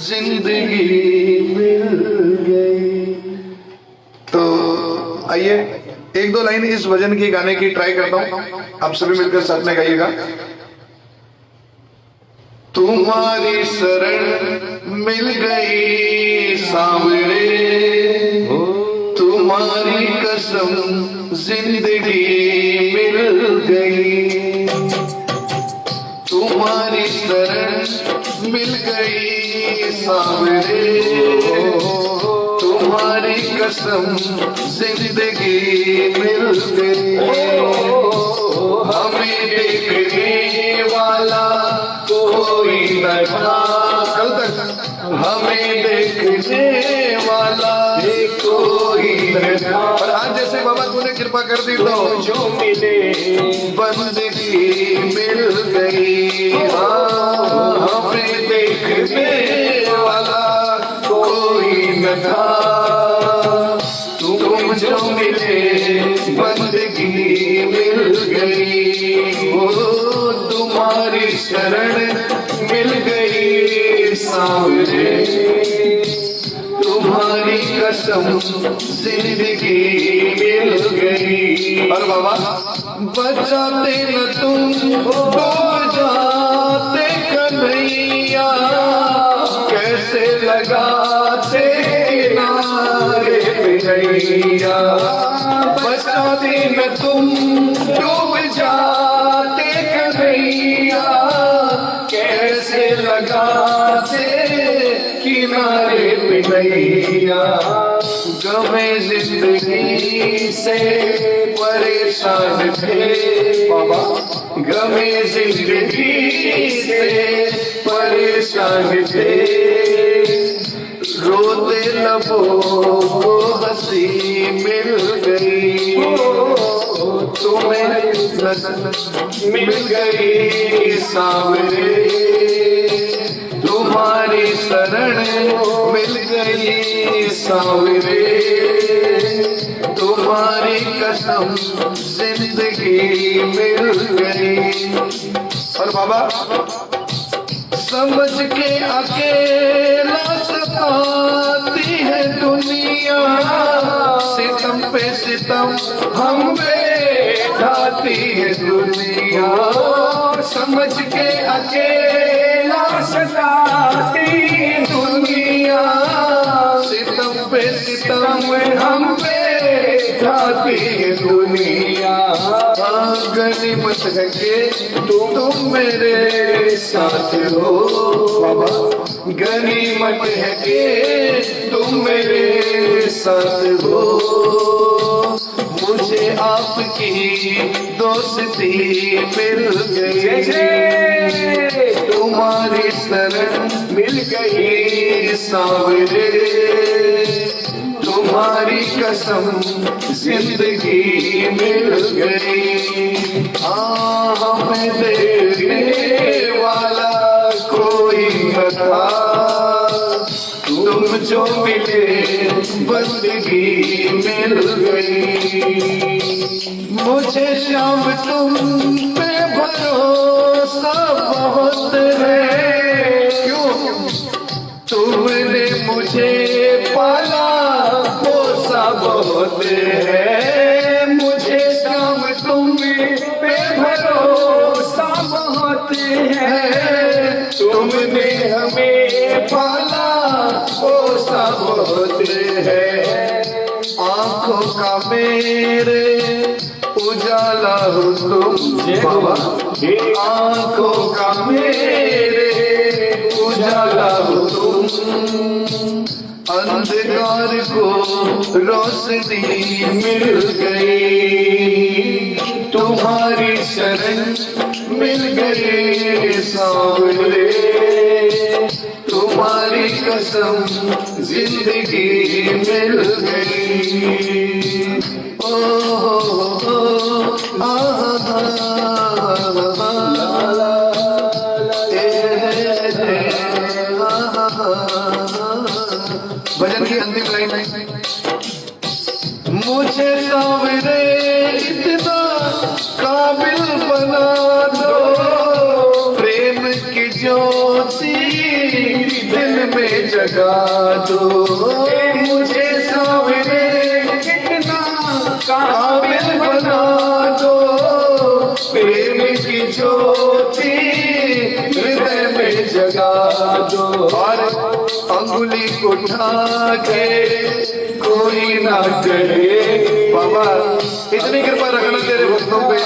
जिंदगी मिल गई। तो आइए एक दो लाइन इस भजन की गाने की ट्राई करता हूं, आप सभी मिलकर साथ में गाइएगा। तुम्हारी शरण मिल गई सांवरे, तुम्हारी कसम जिंदगी मिल गई, तुम्हारी शरण मिल गई सांवरे, तुम्हारी कसम जिंदगी मिल गई, हमें देखने वाला कोई न था, कल तक हमें देखने वाला कोई न था, और आज जैसे बाबा तूने कृपा कर दी तो जो मिले बंदगी मिल गई, हमें देखने वाला कोई न था, तुम जो मिले बंदगी मिल गई, वो तुम्हारी शरण मिल गई सांवरे, तुम्हारी कसम जिंदगी मिल गई। और बाबा बचाते न तुम डूब जाते कन्हैया, कैसे लगाते किनारे नैया, बचाते न तुम डूब जाते कन्हैया, कैसे लगाते किनारे नैया, गमे जिंदगी से परेशान थे बाबा, गमे जिंदगी से परेशान थे, रोते लबों को हंसी मिल गई, तुम्हें मिल गई सांवरे, तुम्हारी शरण मिल गई सांवरे, तुम्हारी कसम जिंदगी मिल गई। और बाबा समझ के अकेला सताती है दुनिया, सितम पे सितम हम पे ढाती है दुनिया, समझ के अकेला सताती है दुनिया, सितम पे सितम हम पे ढाती है दुनिया, गनीमत है कि तुम मेरे साथ हो बाबा, गनीमत है कि तुम मेरे साथ हो, मुझे आपकी दोस्ती मिल गई, तुम्हारी शरण मिल गई सांवरे, तुम्हारी कसम जिंदगी मिल गई, हमें देखने वाला कोई था तुम जो मिले बंदगी मिल गई। मुझे श्याम तुम पे भरोसा बहुत है, क्यों तुमने मुझे पाला पोसा बहुत है। मुझे श्याम तुम पे भरोसा बहुत है, तुमने हमें पाला पोसा बहुत है। आंखों का मेरे उजाला हो तुम बाबा, आंखों का मेरे उजाला हो तुम। अंधकार को रोशनी मिल गई, तुम्हारी शरण मिल गई सांवरे। तुम्हारी कसम जिंदगी मिल गई। ओ भजन की अंतिम लाइन है, मुझे सांवरे इतना काबिल बना दो, प्रेम की ज्योति दिल में जगा दो। मुझे सांवरे इतना काबिल बना दो, प्रेम की ज्योति हृदय में जगा दो। और अंगुली उठा के कोई ना कहे, बाबा इतनी कृपा रखना तेरे भक्तों पे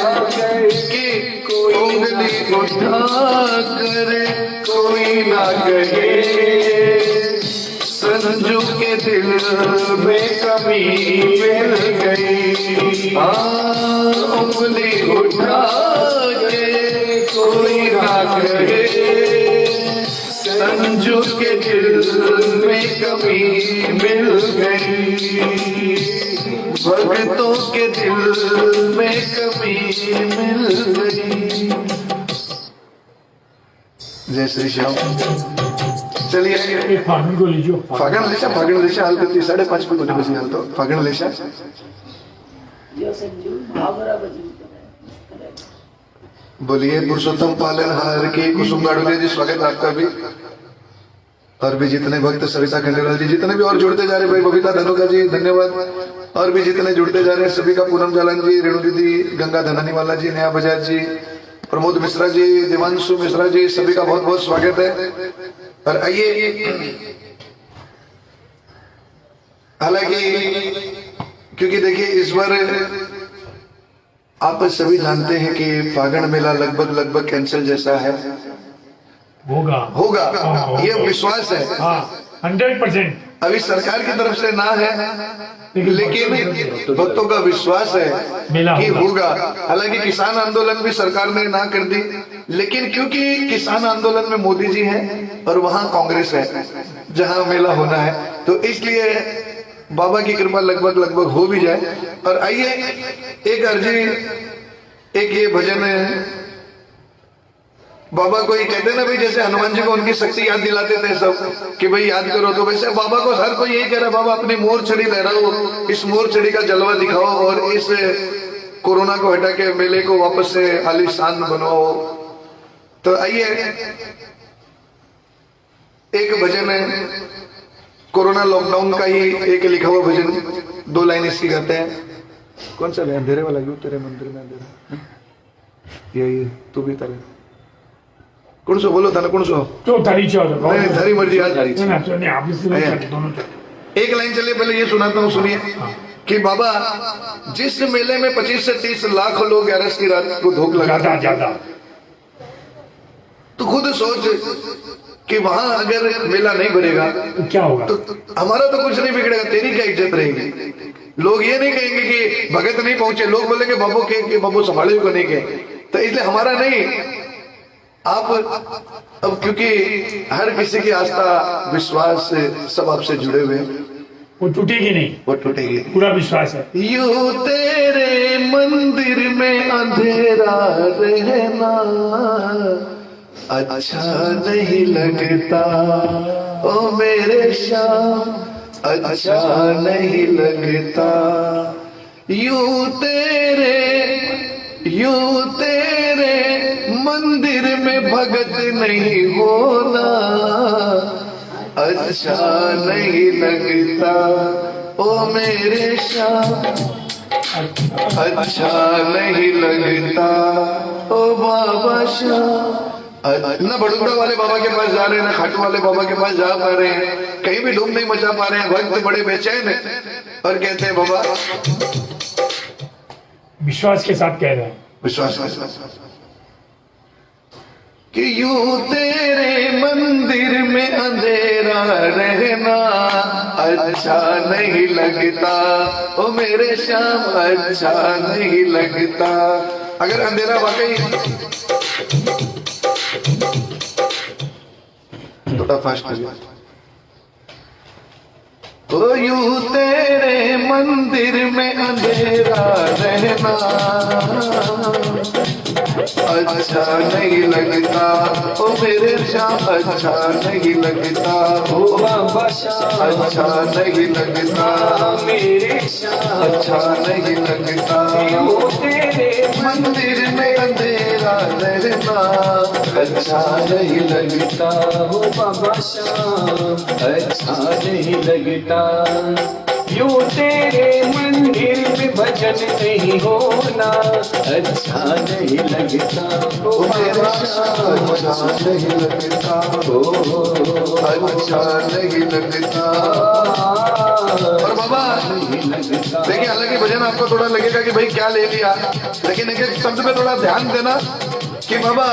कि उंगली उठा करे कोई ना कहे। संजू के दिल में कमी मिल गई, उंगली उठा के कोई ना कहे। संजू के दिल में कमी मिल गई, भक्तों के दिल में कमी मिल गई। जय श्री श्याम। चलिए एक फागण को लीजिए। फागण लेशा हाल करती 5:30 पे कोणी बसी हाल तो फागण लेशा जो संजू भावरा भजन करे। बोलिए पुरुषोत्तम पालन हार के कुसुम गाड़ुले जी स्वागत आपका भी, और भी जितने भक्त सविता खंडेलवाल जी, जितने भी और जुड़ते जा रहे भाई, बबीता धनुका जी धन्यवाद, और भी जितने जुड़ते जा रहे हैं सभी का, पूनम जालन जी, रेणु दीदी, गंगा धनानी वाला जी, नया बजाज जी, प्रमोद मिश्रा जी, देवांशु मिश्रा जी, सभी का बहुत बहुत स्वागत है। और आइए, हालांकि क्योंकि देखिए इस बार आप सभी जानते हैं कि फागण मेला लगभग कैंसिल जैसा है, होगा ये विश्वास है 100%। अभी सरकार की तरफ से ना है, लेकिन भक्तों का विश्वास है कि होगा। हालांकि किसान आंदोलन भी सरकार ने ना कर दी, लेकिन क्योंकि किसान आंदोलन में मोदी जी हैं और वहां कांग्रेस है जहां मेला होना है, तो इसलिए बाबा की कृपा लगभग हो भी जाए। और आइए एक अर्जी, एक ये भजन है, बाबा को ये कहते ना भाई, जैसे हनुमान जी को उनकी शक्ति याद दिलाते थे सब कि भाई याद करो, तो वैसे बाबा को हर कोई यही कह रहा है, बाबा अपनी मोर छड़ी लहराओ, इस मोर छड़ी का जलवा दिखाओ और इस कोरोना को हटा के मेले को वापस से आलीशान बनाओ। तो आइए एक भजन है, कोरोना लॉकडाउन का ही एक लिखा हुआ भजन, 2 लाइन इसकी गाते हैं। कौन सा अंधेरे वाला? यू तेरे मंदिर में अंधेरा, यही तू भी तारे कौन सो बोलो था ना, कौन सो तो तारी नहीं थारी मर्जी आज। दोनों एक लाइन चलिए, पहले ये सुनाता हूँ, सुनिए कि बाबा जिस मेले में 25 से 30 लाख लोग 11 की रात को धूप लगाता ज्यादा, तो खुद सोच कि वहां अगर मेला नहीं भरेगा तो क्या होगा? तो हमारा तो कुछ नहीं बिगड़ेगा, तेरी क्या इज्जत रहेगी। लोग ये नहीं कहेंगे कि भगत नहीं पहुंचे, लोग बोलेंगे बाबू के बाबू संभाले को नहीं के। तो इसलिए हमारा नहीं, आप अब क्योंकि हर किसी की आस्था विश्वास सब आपसे जुड़े हुए हैं, वो टूटेगी नहीं, वो टूटेगी। पूरा विश्वास है। यूं तेरे मंदिर में अंधेरा रहना, अच्छा नहीं लगता ओ मेरे श्याम, अच्छा नहीं लगता। यूं तेरे मंदिर में भगत नहीं होना अच्छा नहीं लगता ओ मेरे श्याम, अच्छा नहीं लगता ओ बाबा श्याम। ना बड़ौदा वाले बाबा के पास जा रहे हैं, ना खाटू वाले बाबा के पास जा पा रहे हैं, कहीं भी धूम नहीं मचा पा रहे हैं। भक्त बड़े बेचैन है और कहते हैं बाबा, विश्वास के साथ कह रहे हैं, विश्वास कि यूं तेरे मंदिर में अंधेरा रहना अच्छा नहीं लगता ओ मेरे श्याम, अच्छा नहीं लगता। अगर अंधेरा वाकई थोड़ा फास्ट ओ यूं तेरे मंदिर में अंधेरा रहना अच्छा नहीं लगता ओ मेरे श्याम, अच्छा नहीं लगता ओ बाबा श्याम, अच्छा नहीं लगता मेरे श्याम, अच्छा नहीं लगता। ओ तेरे मंदिर में अंधेरा रहना अच्छा नहीं लगता ओ बाबा श्याम, अच्छा नहीं लगता। यूं तेरे मंदिर में भजन नहीं होना अच्छा नहीं लगता ओ ओ मेरे बाबा श्याम, श्याम, अच्छा नहीं लगता अच्छा नहीं लगता। और बाबा देखिए, हालांकि भजन आपको थोड़ा लगेगा कि भाई क्या ले लिया, लेकिन एक शब्द पे थोड़ा ध्यान देना कि बाबा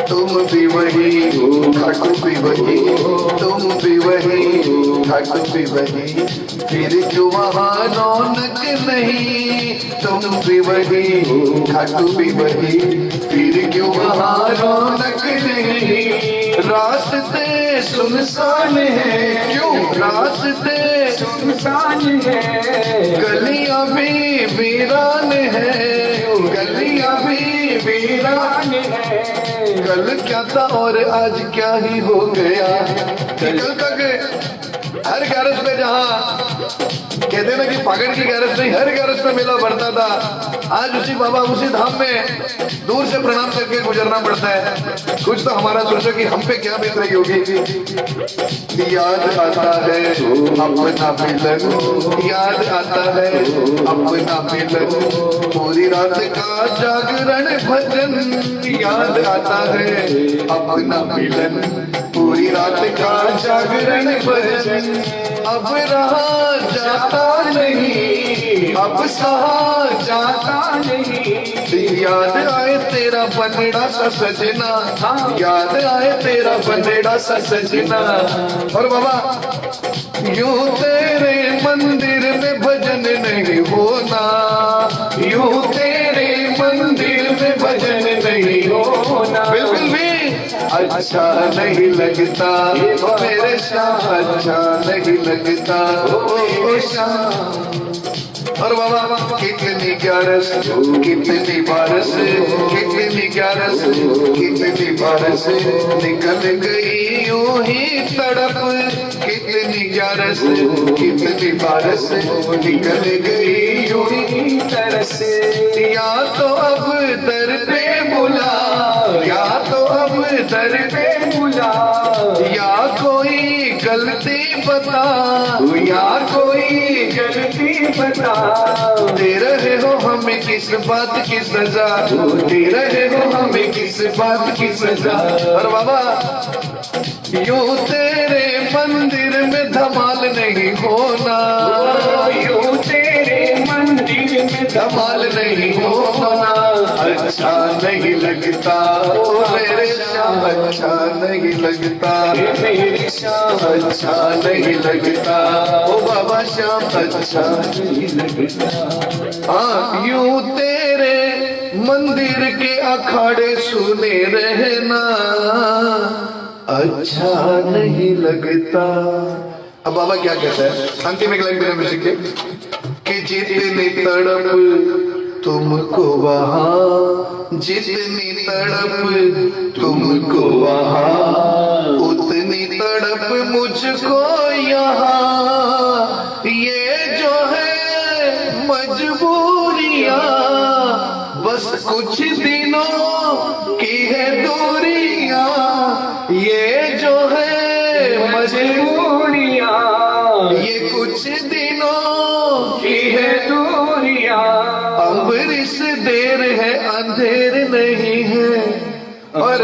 तुम भी वही हो, खाटू भी वही, तुम भी वही हो, खाटू भी वही, फिर क्यों वहाँ रौनक नहीं। तुम भी वही हो, खाटू भी वही, फिर क्यों वहाँ रौनक नहीं। रास्ते सुनसान है, क्यों रास्ते सुनसान है, गलियां भी वीरान है, गलियां भी वीरान है। कल क्या था और आज क्या ही हो गया। कल तक हर गैरेज पे जहाँ कहते ना कि पागड़ की गैरेज नहीं, हर गैरेज पे मेला बढ़ता था, आज उसी बाबा उसी धाम में दूर से प्रणाम करके गुजरना पड़ता है। कुछ तो हमारा सोचो कि हम पे क्या बीत रही होगी। याद आता है अपना मिलन, याद आता है अपना मिलन, पूरी रात का जागरण भजन, याद आता है अपना मिलन, पूरी रात का जागरण भजन। अब रहा जाता नहीं, अब सहा जाता नहीं। याद आए तेरा बनेड़ा सा सजना, याद आए तेरा बनेड़ा सा सजना। और बाबा यूं तेरे मंदिर में भजन नहीं होना, यूं तेरे मंदिर में भजन नहीं होना बिल्कुल भी अच्छा नहीं लगता ओ मेरे श्याम, अच्छा नहीं लगता ओ श्याम। और बाबा कितनी ग्यारस, कितनी बारस, कितनी ग्यारस, कितनी बारस निकल गई यूं ही तड़प, कितनी ग्यारस, कितनी बारस निकल गई यूं ही तरस। या तो अब दर पे बुला, या तो अब दर पे बुला, या कोई गलती बता, या कोई गलती बता। दे रहे हो हमें किस बात की सजा, दे रहे हो हमें किस बात की सजा। और बाबा यूं तेरे मंदिर में धमाल नहीं होना, यूं तेरे मंदिर में धमाल नहीं होना अच्छा नहीं लगता ओ मेरे श्याम, अच्छा नहीं लगता मेरे श्याम, अच्छा नहीं लगता ओ बाबा श्याम, अच्छा नहीं लगता। हाँ यूं तेरे मंदिर के अखाड़े सुने रहना अच्छा नहीं लगता। अब बाबा क्या कहता है अंतिम एक लाइन बिना म्यूजिक के कि जितनी तड़प तुमको वहाँ जितनी तड़प तुमको वहाँ उतनी तड़प मुझको यहाँ। ये जो है मजबूरियाँ बस कुछ दिनों की है दूरियाँ। ये जो है मजबूरियाँ ये कुछ दिनों की है दूरियाँ। अम्बरिश देर है अंधेर नहीं है और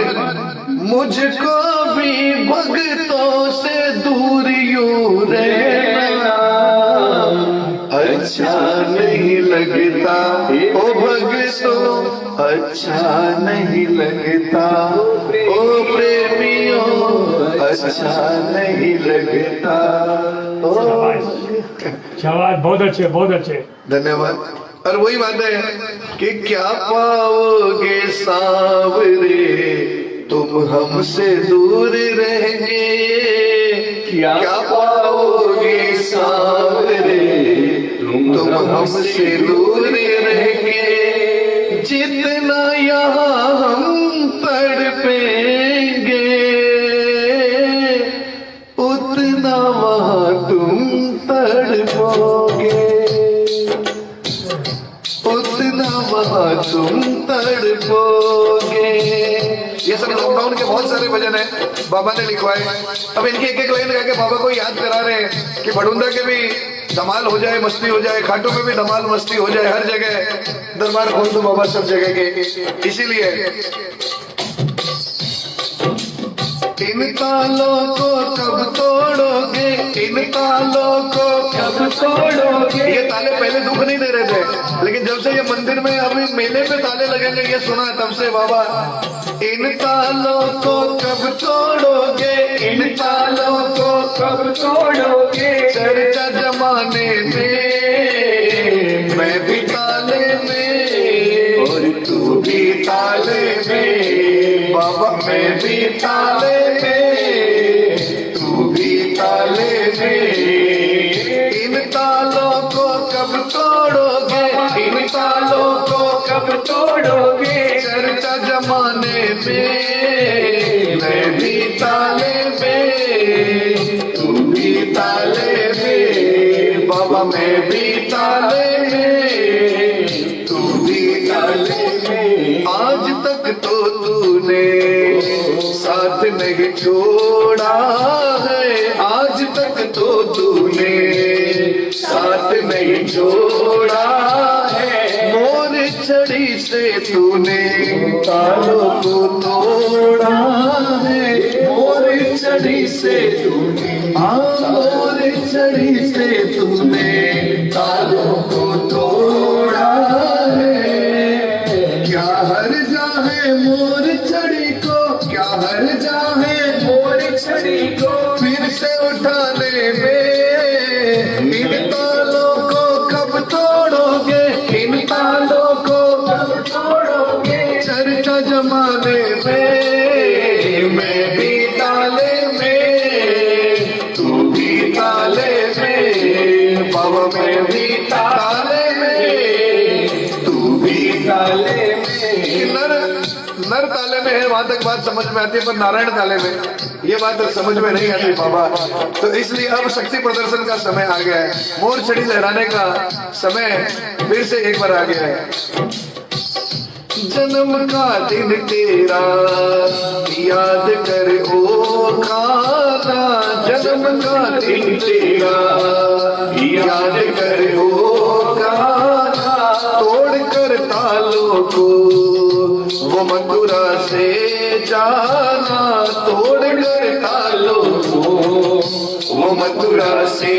मुझको भी भगतों से दूर यूं रहना अच्छा नहीं लगता। ओ भगतों अच्छा नहीं लगता। ओ प्रेमियों अच्छा नहीं लगता। ओ शाबाश, बहुत अच्छे, बहुत अच्छे। धन्यवाद। और वही बात है कि क्या पाओगे सांवरे तुम हमसे दूर रहेंगे। क्या पाओगे सांवरे तुम हमसे दूर रहेंगे। जितना यहाँ हम तड़पेंगे उतना वहाँ तुम तड़पोगे। उतना वहाँ तुम तड़पोगे। ये सब लॉकडाउन के बहुत सारे भजन है बाबा ने लिखवाए। अब इनकी एक एक लाइन गा के बाबा को याद करा रहे हैं कि बड़ुंदा के भी धमाल हो जाए, मस्ती हो जाए, खाटू में भी धमाल मस्ती हो जाए, हर जगह दरबार खोल दो बाबा सब जगह के। इसीलिए इन तालों को कब तोड़ोगे, इन तालों को कब तोड़ोगे। ये ताले पहले दुख नहीं दे रहे थे, लेकिन जब से ये मंदिर में अभी मेले पे ताले लगेंगे ये सुना तब से बाबा इन तालों को कब तोड़ोगे, इन तालों को कब तोड़ोगे। चर्चा जमाने में मैं भी ताले में और तू भी ताले में। बाबा मैं भी ताले में तू भी ताले में। इन तालों को कब तोड़ोगे, इन तालों को कब तोड़ोगे। चर्चा जमाने में मैं भी ताले में तू भी ताले में। बाबा मैं भी ताले में तू भी ताले में। आज तक तो तूने साथ नहीं छोड़ा है, आज तक तो तूने साथ नहीं छोड़ा है। मोर छड़ी से तूने तालों को तोड़ा है, मोर छड़ी से तूने मोर छड़ी से तूने तालों को तोड़ा है। क्या हर्जा है मोर छड़ी को, क्या हर्जा है मोर छड़ी को फिर से उठाने में। इन तालों को कब तोड़ोगे, इन तालों को कब तोड़ोगे। चर्चा जमाने में मैं भी ताले में तू भी ताले में। बाबा मैं भी ताले में तू भी ताले में। नर ताले में है वहां तक बात समझ में आती है, पर नारायण ताले में ये बात समझ में नहीं आती बाबा। तो इसलिए अब शक्ति प्रदर्शन का समय आ गया है, मोर छड़ी लहराने का समय फिर से एक बार आ गया है। जन्म का दिन तेरा याद कर ओ खाना, जन्म का दिन तेरा याद कर ओ खाना। तोड़ कर तालों को वो मथुरा से जाना, तोड़ कर तालों को वो मथुरा से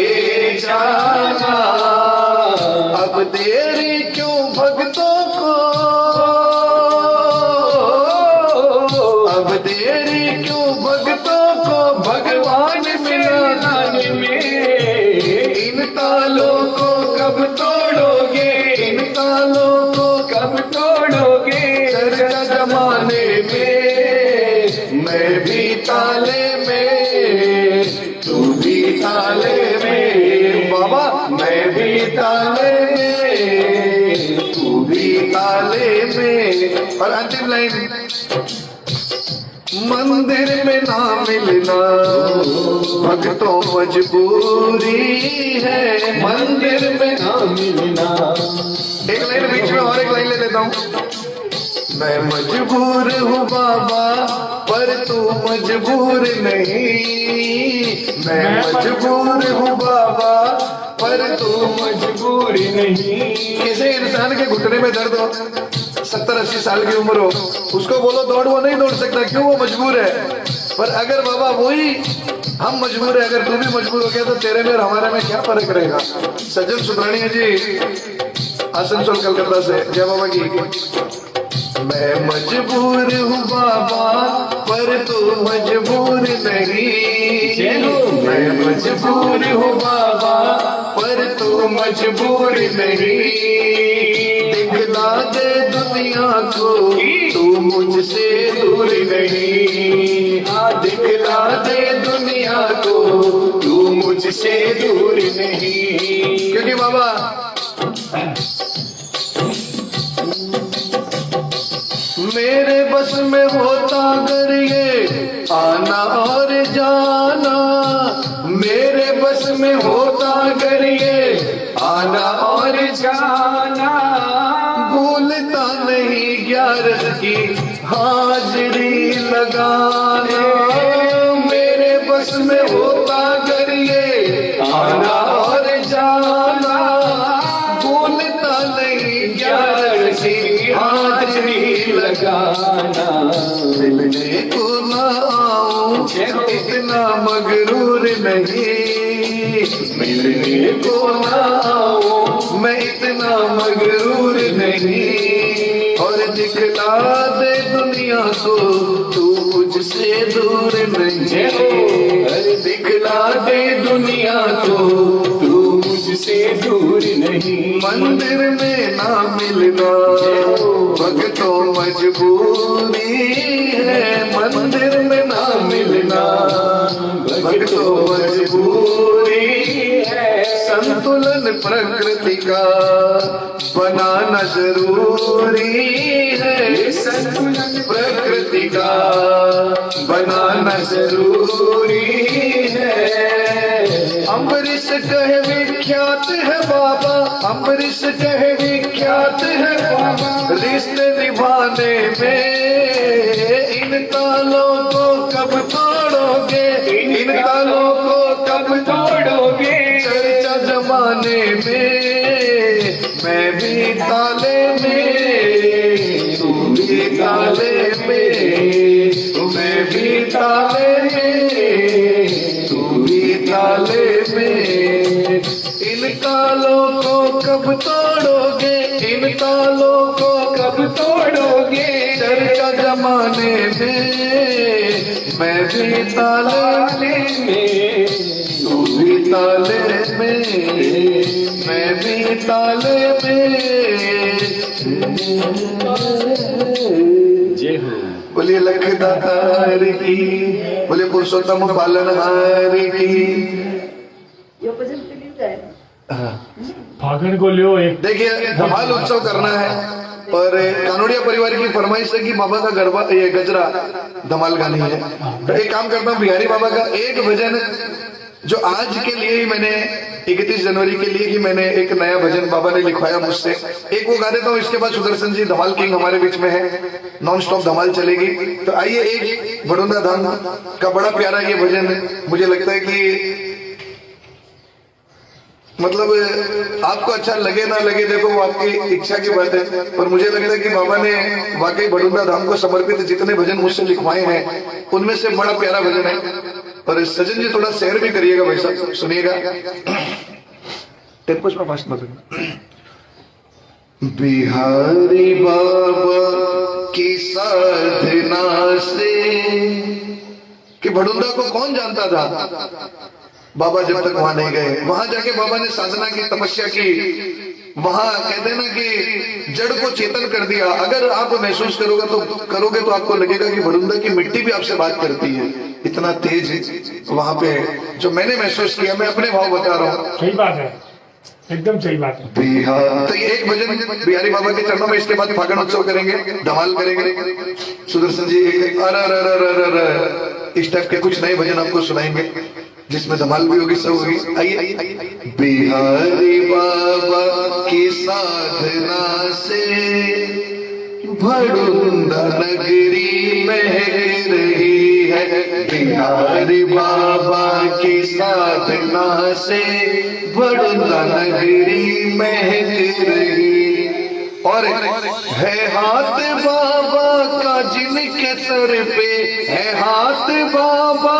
जाना। अब देरी क्यों भक्तों को, अब देरी क्यों भक्तों को भगवान मिलाने में। इन तालों को कब तोड़ोगे, इन तालों को कब तोड़ोगे। चर्चा जमाने में मैं भी ताले में तू भी ताले में। बाबा मैं भी ताले में तू भी ताले में। और अंतिम लाइन, मंदिर में ना मिलना भक्तों मजबूरी है, मंदिर में ना मिलना। एक लाइन बीच में और एक लाइन ले लेता हूँ। मैं मजबूर हूँ बाबा पर तू मजबूर नहीं, मैं मजबूर हूँ बाबा पर तू मजबूर नहीं। किसी इंसान के घुटने में दर्द हो, 70-80 साल की उम्र हो, उसको बोलो दौड़, वो नहीं दौड़ सकता, क्यों? वो मजबूर है। पर अगर बाबा वही हम मजबूर है, अगर तू भी मजबूर हो गया तो तेरे में और हमारे में क्या फर्क रहेगा? सज्जन सुब्रानिया जी आसनसोल कलकत्ता से, जय बाबा की। मैं मजबूर हूँ बाबा पर तू मजबूर नहीं, मैं मजबूर हूँ बाबा पर तू मजबूर नहीं। दिखला दे दुनिया को तू मुझसे दूर नहीं, दिखला दे दुनिया को तू मुझसे दूर नहीं। क्योंकि बाबा मेरे बस में होता अगर ये आना और जाना, मेरे बस में होता अगर ये आना और जाना। भूलता नहीं 11 की हाजिरी लगाना, मेरे बस में होता अगर ये आना और जाना। भूलता नहीं 11 की हाजिरी लगाना। मिलने को ना आऊं इतना मगरूर नहीं, मिलने को ना आऊं मैं इतना मगरूर नहीं। और दिखला दे दुनिया को तू मुझसे दूर नहीं, अरे दिखला दे दुनिया को तू मुझसे दूर नहीं। मंदिर में ना मिलना भक्तों मजबूरी है, मंदिर में ना मिलना भक्तों मजबूरी है। संतुलन प्रकृति का बनाना जरूरी है, संतुलन प्रकृति का बनाना जरूरी है। अम्बरीश कहे विख्यात है बाबा, अम्बरीश कहे विख्यात है बाबा, रिश्ते निभाने में इन तालों को कब तोड़ोगे, इन तालों को कब तोड़ोगे। चर्चा जमाने में मैं भी ताले में, तू भी ताले में, मैं भी ताले में, तू भी ताले में। इन तालों को कब तोड़ोगे, इन तालों को कब तोड़ोगे। चर्चा जमाने में मैं भी ताले में, तू भी ताले में, मैं भी ताले में। जय हो। बोलिए लखदातार की, बोलिए पुरुषोत्तम पालनहार की। ये भजन के लिए जाए फागण को लियो एक। देखिए धमाल उत्सव करना है और कानोड़िया परिवार की फरमाइश है कि बाबा का गरबा, ये गजरा धमाल गानी है। तो एक काम करता हूँ, बिहारी बाबा का एक भजन जो आज के लिए ही मैंने 31 जनवरी के लिए ही मैंने एक नया भजन बाबा ने लिखवाया मुझसे, एक वो गा देता हूँ। इसके बाद सुदर्शन जी धमाल किंग हमारे बीच में है, नॉन स्टॉप धमाल चलेगी। तो आइए एक बड़ौदा धाम का बड़ा प्यारा ये भजन, मुझे लगता है कि मतलब आपको अच्छा लगे ना लगे, देखो वो आपकी इच्छा की बात है, पर मुझे लगता है कि बाबा ने वाकई बड़ौदा धाम को समर्पित जितने भजन मुझसे लिखवाए हैं उनमें से बड़ा प्यारा भजन है। और सजन जी थोड़ा शेयर भी करिएगा भाई साहब, सुनिएगा। टेम्पो में फास्ट मत। बिहारी बाबा की साधना से कि बड़ौदा को कौन जानता था, बाबा जब तक वहां नहीं गए। वहां जाके बाबा ने साधना की, तपस्या की, वहां कहते हैं ना कि जड़ को चेतन कर दिया। अगर आप महसूस करोगे तो आपको लगेगा कि बड़ौदा की मिट्टी भी आपसे बात करती है, इतना तेज वहां पे जो मैंने महसूस किया। मैं अपने भाव बता रहा हूँ। सही बात है। एकदम सही बात है। बिहार, तो ये एक भजन बिहारी बाबा के चरणों में, इसके बाद फागण उत्सव करेंगे, धमाल करेंगे। सुदर्शन जी एक अरे अरे अरे अरे अरे इस टाइप के कुछ नए भजन आपको सुनाएंगे जिसमें धमाल भी होगी, सब होगी। आइए। बिहारी बाबा की साधना से भड़ुंदा नगरी महक रही है। बिहारी बाबा की साधना से भड़ुंदा नगरी महक रही। और है हाथ बाबा का जिनके सर पे, है हाथ बाबा,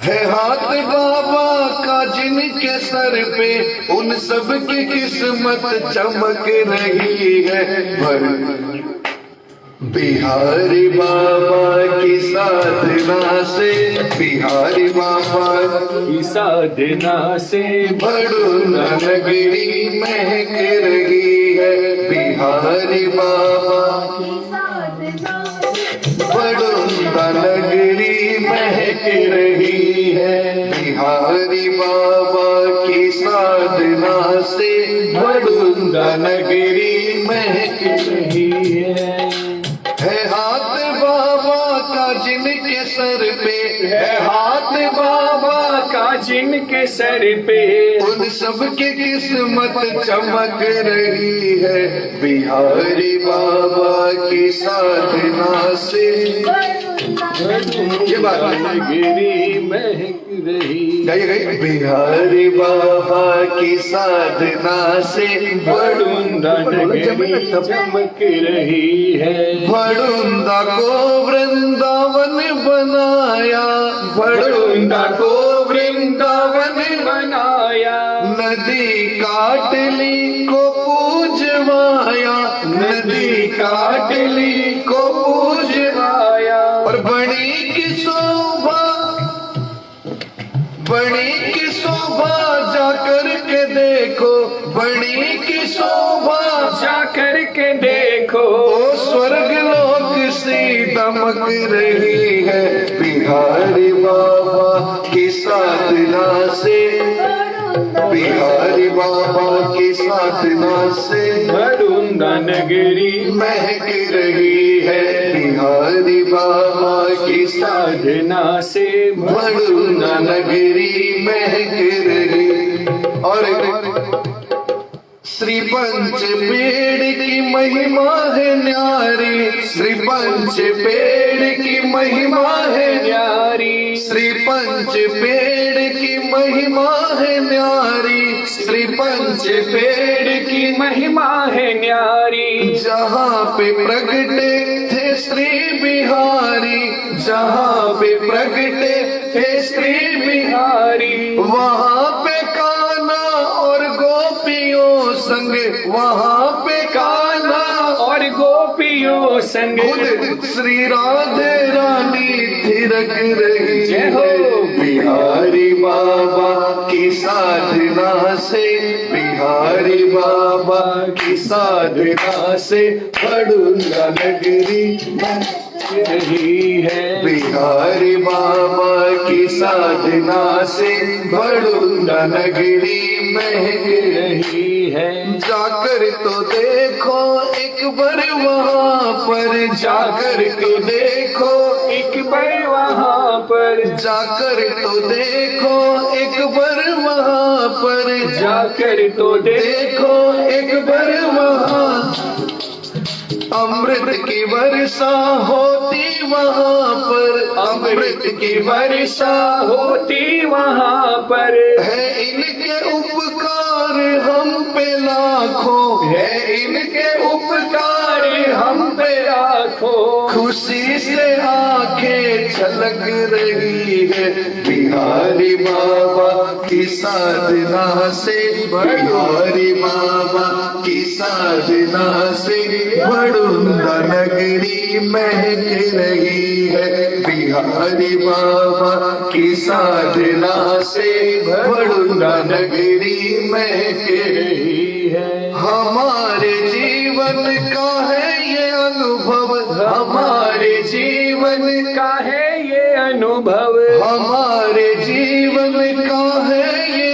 है हाथ बाबा का जिनके सर पे, उन सब की किस्मत चमक रही है। बिहारी बाबा की साधना से, बिहारी बाबा की साधना से भड़ुंदा नगरी महक रही है। बिहारी बाबा भड़ुंदा नगरी महक रही है। बिहारी बाबा की साधना से भड़ुंदा नगरी महक रही है हाथ बाबा का जिनके सर पे, है हाथ बाबा का जिनके सर पे, उन सब की किस्मत चमक रही है। बिहारी बाबा की साधना से ये बात नगरी महक रही। गाइए गाइए। बिहारी बाबा की साधना से भड़ुंदा नगरी चमक रही है। भड़ुंदा को वृंदावन बनाया, भड़ुंदा को वृंदावन बनाया। नदी काटली को पूजवाया, नदी काटली को पूजवाया। और बड़ी की शोभा, बड़ी की शोभा जाकर के देखो, बड़ी की शोभा जाकर के देखो, ओ स्वर्ग लोक सी दमक रही है। बिहारी बाबा की साधना से, बिहारी बाबा की साधना से भड़ुंदा नगरी महक रही है। बिहारी बाबा की साधना से भड़ुंदा नगरी महक रही। और श्री पंच पेड़ की महिमा है न्यारी, श्री पंच पेड़ की महिमा है न्यारी। श्री पंच पेड़ की महिमा है न्यारी, श्री पंच पेड़ की महिमा है न्यारी। जहाँ पे प्रगटे थे श्री बिहारी, जहाँ पे प्रगटे थे श्री बिहारी, वहाँ पे कान्हा और गोपियों संग, वहाँ पे कान्हा और गोपियों संग खुद श्री राधे रानी थिरक रही जय हो। बिहारी बाबा की साधना से, बिहारी बाबा की साधना से भड़ुंदा नगरी महक रही है। बिहारी बाबा की साधना से भड़ुंदा नगरी महक रही है। जाकर तो देखो एक बार वहाँ पर, जाकर तो देखो एक बार वहाँ पर, जाकर तो देखो एक बार वहाँ पर, जाकर तो देखो एक बार वहाँ। अमृत की वर्षा होती वहाँ पर, अमृत की वर्षा होती वहाँ पर। है इनके उपकार हम पे लाखों, है इनके उपकार हम पे आँखों, खुशी से आंखें छलक रही है। बिहारी बाबा की साधना से, बिहारी बाबा की साधना से भड़ुंदा नगरी महक रही है। बिहारी बाबा की साधना से भड़ुंदा नगरी महक रही है। हमारे जीवन का है ये अनुभव, हमारे जीवन का है ये अनुभव, हमारे जीवन का है ये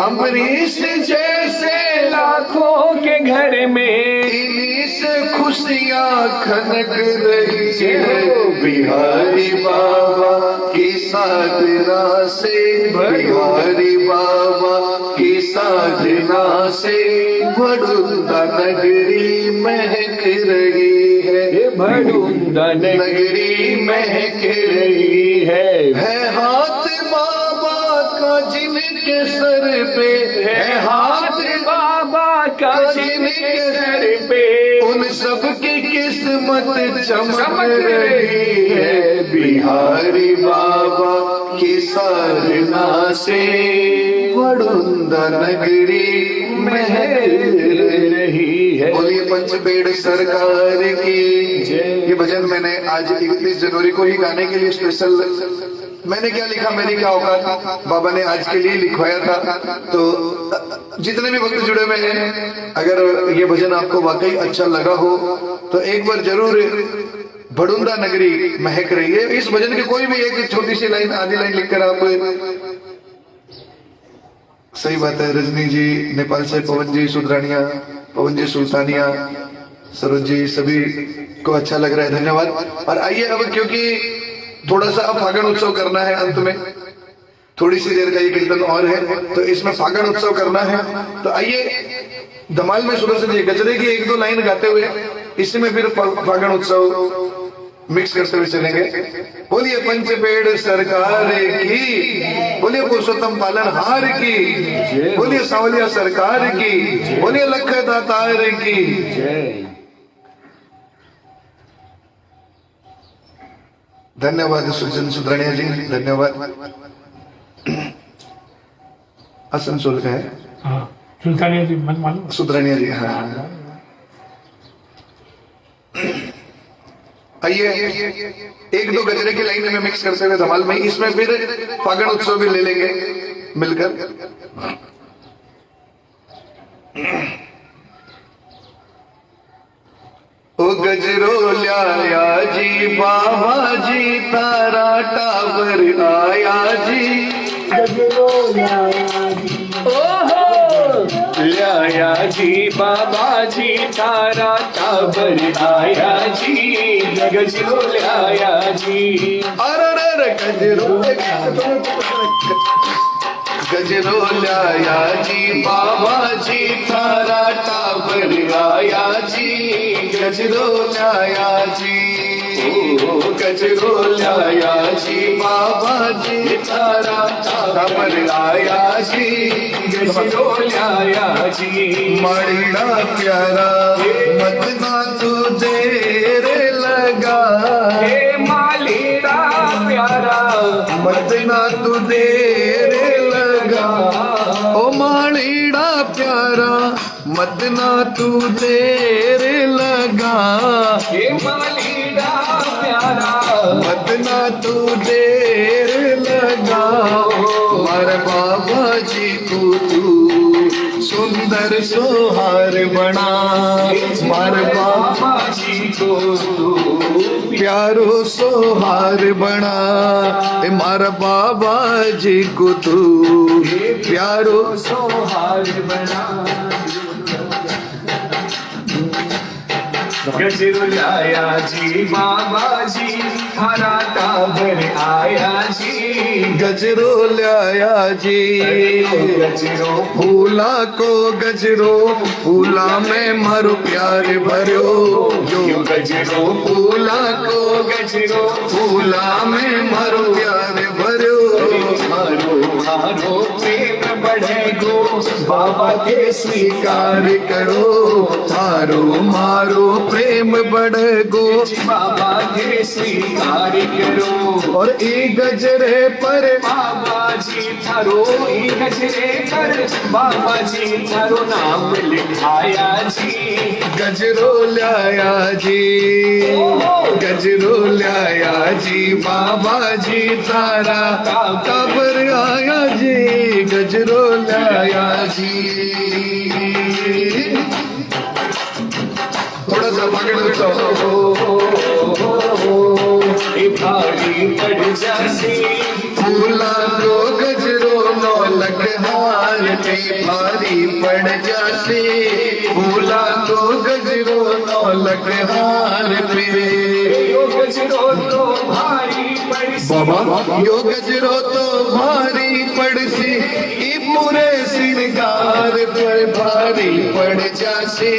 अम्बरीश जैसे लाखों के घर में इन्हीं से खुशियां खनक रही है। बिहारी बाबा की साधना से, बिहारी बाबा की साधना से भड़ुंदा नगरी महक रही है। भड़ुंदा नगरी महक रही है हाथ बाबा का जिनके सर पे, है हाथ बाबा का जिनके सर पे, उन सब की किस्मत चमक रही है। बिहारी बाबा की साधना से भड़ुंदा नगरी महक रही है। बोलिए पंचपेड़ सरकार की। ये भजन मैंने आज 31 जनवरी को ही गाने के लिए स्पेशल, मैंने क्या लिखा, मेरी क्या औकात, बाबा ने आज के लिए लिखवाया था। तो जितने भी भक्त जुड़े हुए हैं, अगर ये भजन आपको वाकई अच्छा लगा हो तो एक बार जरूर भड़ुंदा नगरी महक रही है, इस भजन की कोई भी एक छोटी सी लाइन, आधी लाइन लिखकर आप। सही बात है, रजनी जी नेपाल से, पवन जी सुधरानिया, पवन जी सुल्तानिया, सरोज जी, सभी को अच्छा लग रहा है, धन्यवाद। और आइए अब, क्योंकि थोड़ा सा अब फागण उत्सव करना है, अंत में थोड़ी सी देर का ये कीर्तन और है, तो इसमें फागण उत्सव करना है। तो आइए धमाल में सुबह से गजरे की 1-2 लाइन गाते हुए इसी में फिर फागण उत्सव मिक्स करते हुए चलेंगे। बोलिए पंचपेड़ सरकार की, बोलिए पुरुषोत्तम पालनहार की, बोलिए सांवलिया सरकार की, बोलिए लख दातार की। धन्यवाद सुजन सुधरानिया जी, धन्यवाद। आसनसोल का है, हाँ सुल्तानिया जी, मन मालूम सुधरानिया जी, हाँ। आइए 1-2 गजरे की लाइन में मिक्स करते हुए धमाल में, इसमें फिर फागण उत्सव भी ले लेंगे मिलकर। ओ गजरो ल्याया जी बाबा जी, तारा टावर आया जी। गजरो लाया जी, लाया जी बाबा जी, तारा टावर आया जी। गजरो लाया जी, अरे गजरो, गजरो लाया जी बाबा जी, तारा टावर आया जी। गजरो लाया जी, गजरो लाया जी बाबा जी, तारा टावर आया जी। गजरो लाया जी, मड़ीड़ा प्यारा मत ना तू देर लगा, हे मालीड़ा प्यारा मत ना तू देर लगा। ओ माड़ीड़ा प्यारा मत ना तू देर लगा, हे मालीड़ा प्यारा मत ना तू देर लगा। मार बाबा जी को तू सुंदर सोहार बना, मार बाबा जी को प्यारो सोहार बना। मार बाबा जी को तू प्यारो सोहार बना। गजरो लाया जी बाबा जी, थारा टावर आया जी। गजरो लाया जी, गजरो फूला को गजरो, फूला में मारो प्यार भरो। यो गजरो फूला को गजरो, फूला में मारो प्यार भरो। मारो मारो प्रेम बढ़ेगो, बाबा के स्वीकार करो, मारो मारो प्रेम बढ़गो, बाबा के स्वीकार करो। और ई गजरे पर बाबा जी थारो, ई गजरे पर बाबा जी थारो नाम लिखाया जी। गजरो लाया जी, गजरो लाया जी बाबा जी, तारा टावर आया जी। गजरो लाया जी, थोड़ा सा पकड़ भारी पड़ जासी, फूला को गजरो 9 लख हार में। गजरो नौलख हार पे यो गजरो तो भारी पड़सी बाबा यो गजरो तो भारी पड़सी ई पूरे श्रृंगार पर भारी पड़ जासी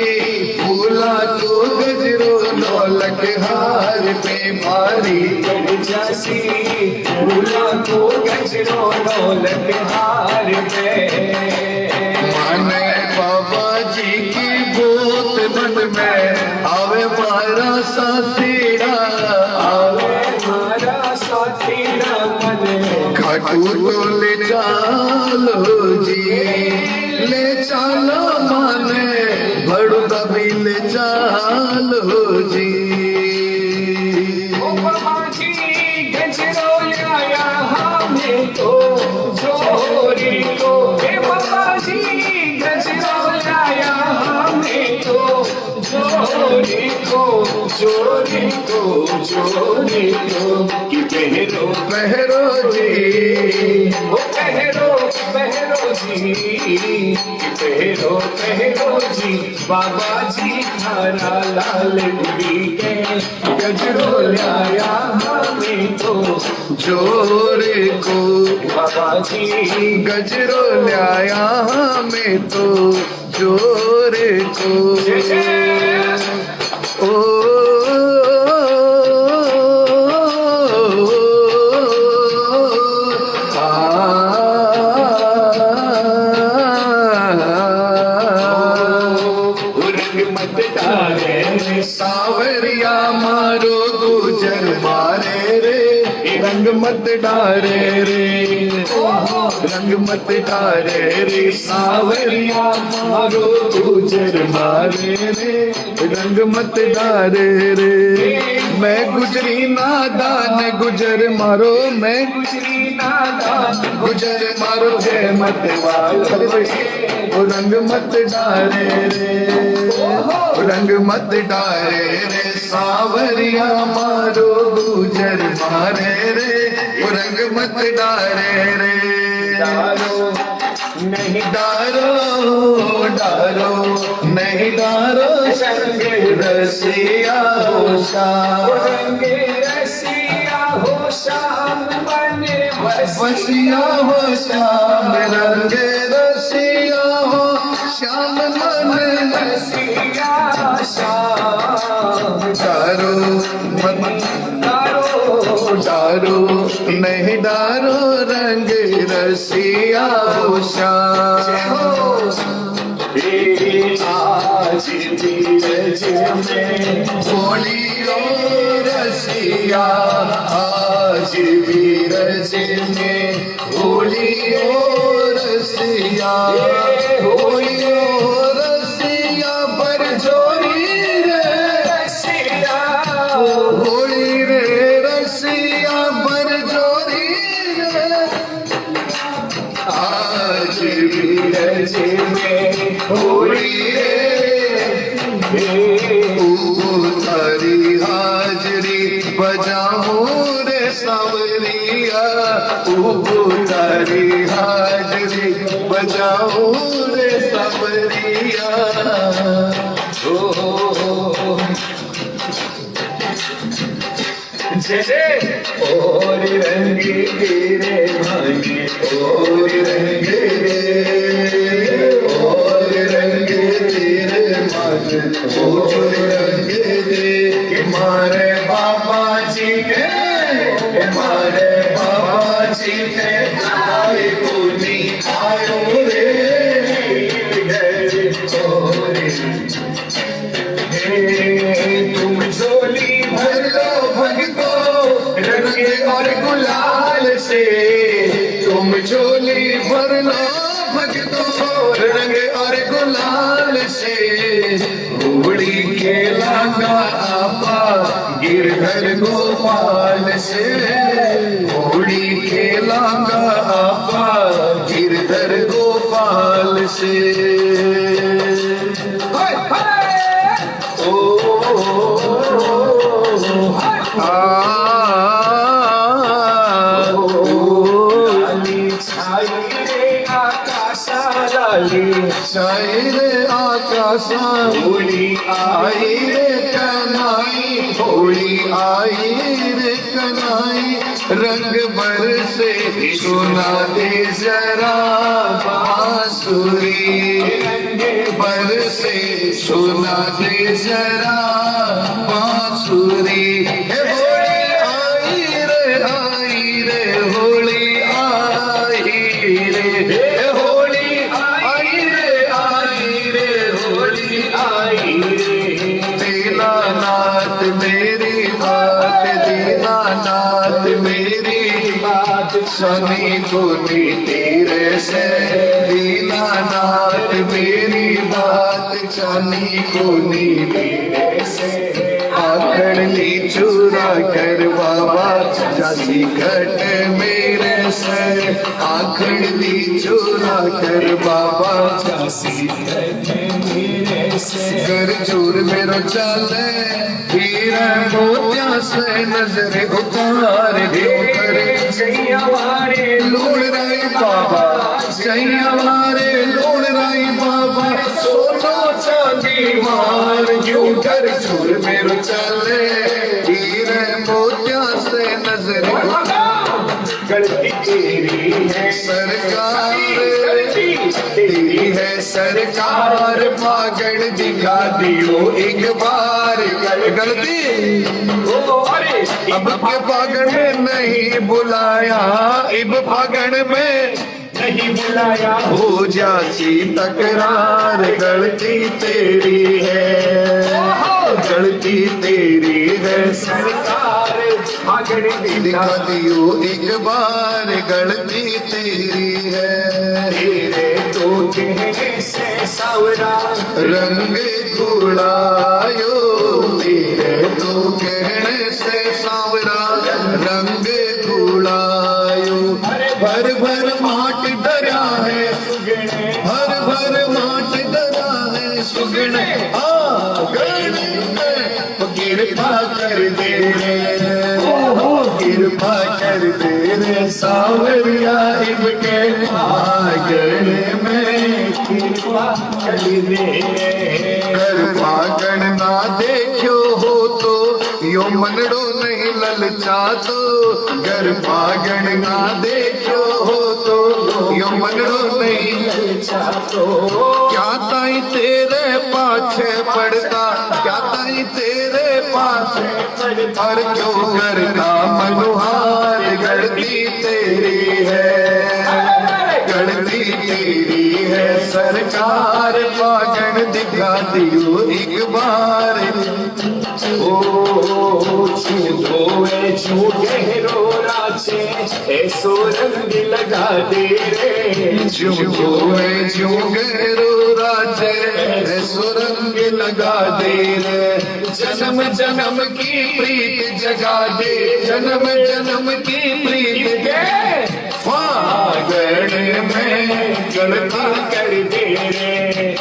फूला तो गजरो नौलख हार पे भारी पड़ जासी फूला को गजरो नौलख हार पे माने बाबा जी की बोत मन में आवे मारा साथीरा आवे मारा साथीरा मन खाटू तो ले चालो जी ले चालो माने बड़ुदा भी ले चालो जी ओ बाबा जी गजरो लाया हमें तो जोरी को हे बाबा जी गजरो लाया हमें तो जोरी को जोरी को जोरी को कि पहरो पहरो जी ओ पहरो जी कि पहरो जी बाबा जी थारा लाल गुड़ी के गजरो लाया हमें तो जोरे को बाबा जी गजरो लाया हमें तो जोरे को ओ रंग मत डाले सावरिया मारो गुजर मारे रे रंग मत डारे रे रंग मत डारे रे सावरिया मारो गुजर मारे रे रंग मत डारे रे मैं गुजरी नादान गुजर मारो मैं गुजरी नादान गुजर मारो जय मत वालो रंग मत डारे रे रंग मत डारे रे सावरिया मारो गुजर मारे रे रंग मत डारे रे डारो नहीं डारो डारो नहीं डारो संग रसिया हो शाम रंग रसिया हो शाम बने बसिया हो श्याम रंग रसिया हो श्याम मन रसिया शाम डारो मत डारो नहीं डारो रंग रसिया हो श्याम आज धीरज में बोलियो रसिया आज बीरज में बोलियो रसिया बोलियो रसिया पर जोरी रे रसिया होली रे रसिया पर जोरी रे आज धीरज में होली रे तारी हाजरी बजाऊं रे सावरिया तारी हाजरी बजाऊं रे सावरिया जैसे और रंगी तेरे भाई और रंग तेरे मन और रंग दे मारे बाबा जी के मारे बाबा जी के आए पूनी आयो रे तुम झोली भर लो भगतो रंग और गुलाल से तुम झोली भर लो भगतो रंग और गुलाल से होली खेलागा आपा गिरधर गोपाल से होली खेलागा आपा गिरधर गोपाल से शायर आकाशा होली आई होली आई रे कनाई रंग बरसे सुना दे जरा बांसुरी बरसे सुना दे जरा बांसुरी होली आई रे होली आई रे होली आई रे होली आई रे दीनानाथ मेरी बात दीनानाथ मेरी बात शनि को तेरे से दीनानाथ मेरी बात शनि को तेरे से आखड़ ली चूरा कर बाबा जासी घट मेरे से आखड़ ली चूरा कर बाबा जासी घट मेरे से कर चूर मेरा चले हीरा मोतिया से नजर उतार दे कर सैया वारे लूण राई बाबा सैया वारे लूण राई बाबा सोनो चांदी मार यूं कर चूर मेरा चले हीरे मोतिया से नजर गलती तेरी है सरकार तेरी है सरकार पागड़ दिखा दियो एक बार गलती अब के पागड़ में नहीं बुलाया इब पागड़ में नहीं बुलाया हो जाती तकरार गलती तेरी है गलती तेरी है सरकार आगे दिखा दियो एक बार गलती तेरी है तेरे तो कहने से सावरा रंग गुलायो तेरे तो कहने से सावरा रंग गुलायो भर भर माट डरा है सुगने भर भर माट डरा है सुगने कृपा कर दे रे कृपा कर दे रे सावरिया इनके आंगन में कृपा कर दे कर पागण ना देखो हो तो यो मनड़ो नहीं ललचा तो घर पागण ना देखो हो तो यो मनड़ो नहीं ललचा तो क्या ताई तेरे पाछे पड़ता क्या ताई तेरे पाछे पड़ता और क्यों करता मनुहार गलती तेरी है गलती तेरी है सरकार पागण दिखा दियो एक बार गहरो राचे ऐसो रंग लगा दे रे जो गहरो राचे ऐसो रंग लगा दे रे जन्म जन्म की प्रीत जगा दे जन्म जन्म की प्रीत के फागण में गलता कर दे रे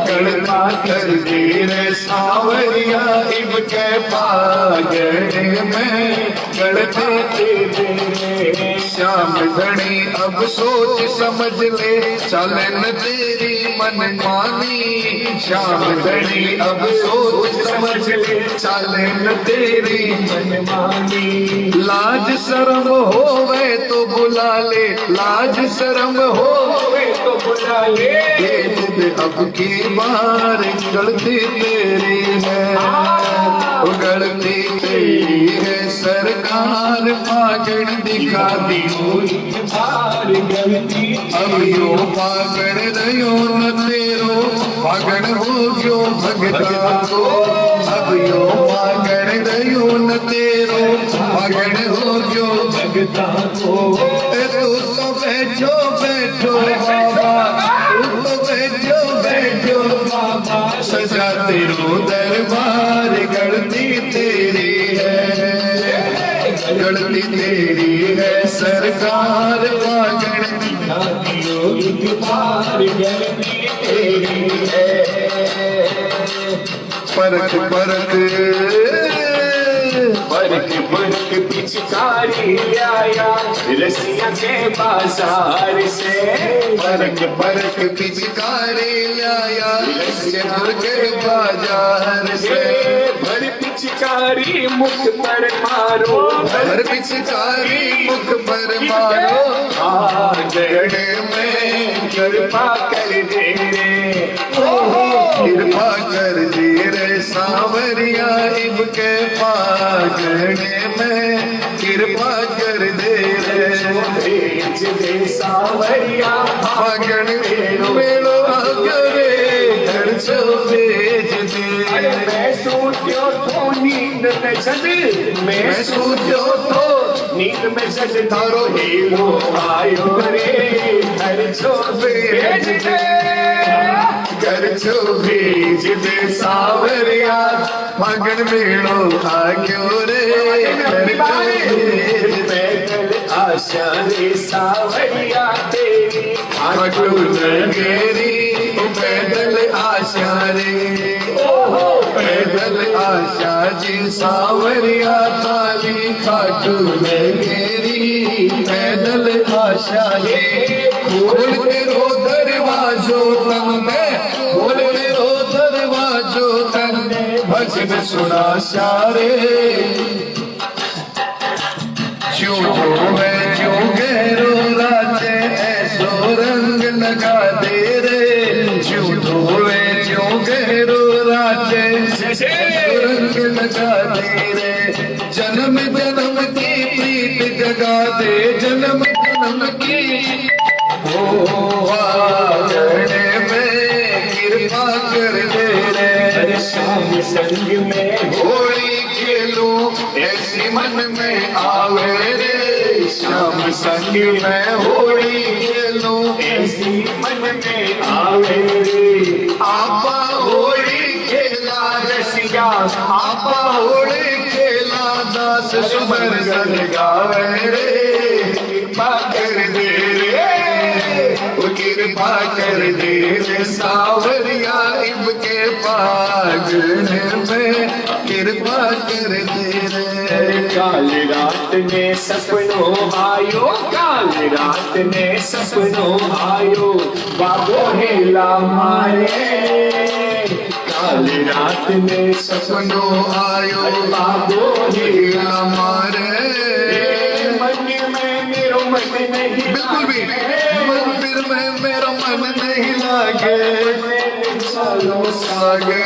गलता कर दे रे सावरिया इब के पागण में गलता दे रे श्याम धनी अब सोच समझ ले चले न तेरी मन मानी श्याम धनी अब सोच समझ ले चले न तेरी मन मानी लाज शर्म होवे तो बुला ले लाज शर्म होवे तो बुला ले अब की बार गलती तेरी है गलती तेरी है सरकार पागड़ दिखा दी बार गलती अब यो पागड़ रहो न तेरो पागड़ हो गयो भगता को अब यो पागड़ रहो न तेरो पागड़ हो गयो भगता को तू तो बैठो बैठो बाबा तू तो बैठो बैठो बाबा सजा तेरो दरबार गलती तेरी है गलती तेरी है सरकार पागड़ दिखा दियो एक बार गलती तेरी है परख परख परख परख पिचकारी आया रसिया के बाजार से। बरक बरक पिचकारी लाया जयपुर के बाजार से। भर पिचकारी मुख पर मारो, भर पिचकारी मुख पर मारो, गढ़े में कृपा कर दे रे, कृपा कर दे रे सावरिया इनके पागने में कृपा कर दे रे। भेज दे सावरिया पागण मेलो आगे घर छो भेज दे। मैं सोचो तो नींद में चढ़, मैं सोचो तो नींद में चढ़ तारो हीरो आयो रे, घर छो भेज दे, घर छो भेज दे सावरिया पागण मेलो आग्यो रे घर छो भेज दे। पैदल आशा रे सावरिया तेरी खाटू नगेरी पैदल आशा रे, पैदल आशा जी सावरिया थाली खाटू नगेरी पैदल आशा रे। खोल के रो दरवाजो तन में, खोल के रो दरवाजो तन में भजन सुना सारे। क्यों है क्यों गहरो राते ऐसो रंग लगा दे रे, क्यों धोवे क्यों गहरो राते ऐसो रंग लगा दे रे। जन्म जन्म की प्रीत जगा दे, जन्म जन्म की करने में कृपा कर दे रे। शाम संग में होली खेलूं ऐसी मन में आवे रे, शाम संग में होली खेलूं ऐसी मन में आवे रे। आपा होली खेला रसिया, आपा होली खेला दास सुमर सन गावे रे। कृपा कर दे रे, कृपा कर दे रे सावरिया इनके पागन में कृपा कर दे रे। काल रात ने सपनों आयो, काल रात ने सपनों आयो, बाबो हेला मारे। काल रात में सपनों आयो बाबो हेला मारे। मन में मेरो मन नहीं, बिल्कुल भी मंदिर में मेरा मन नहीं लागे। चलो सागे,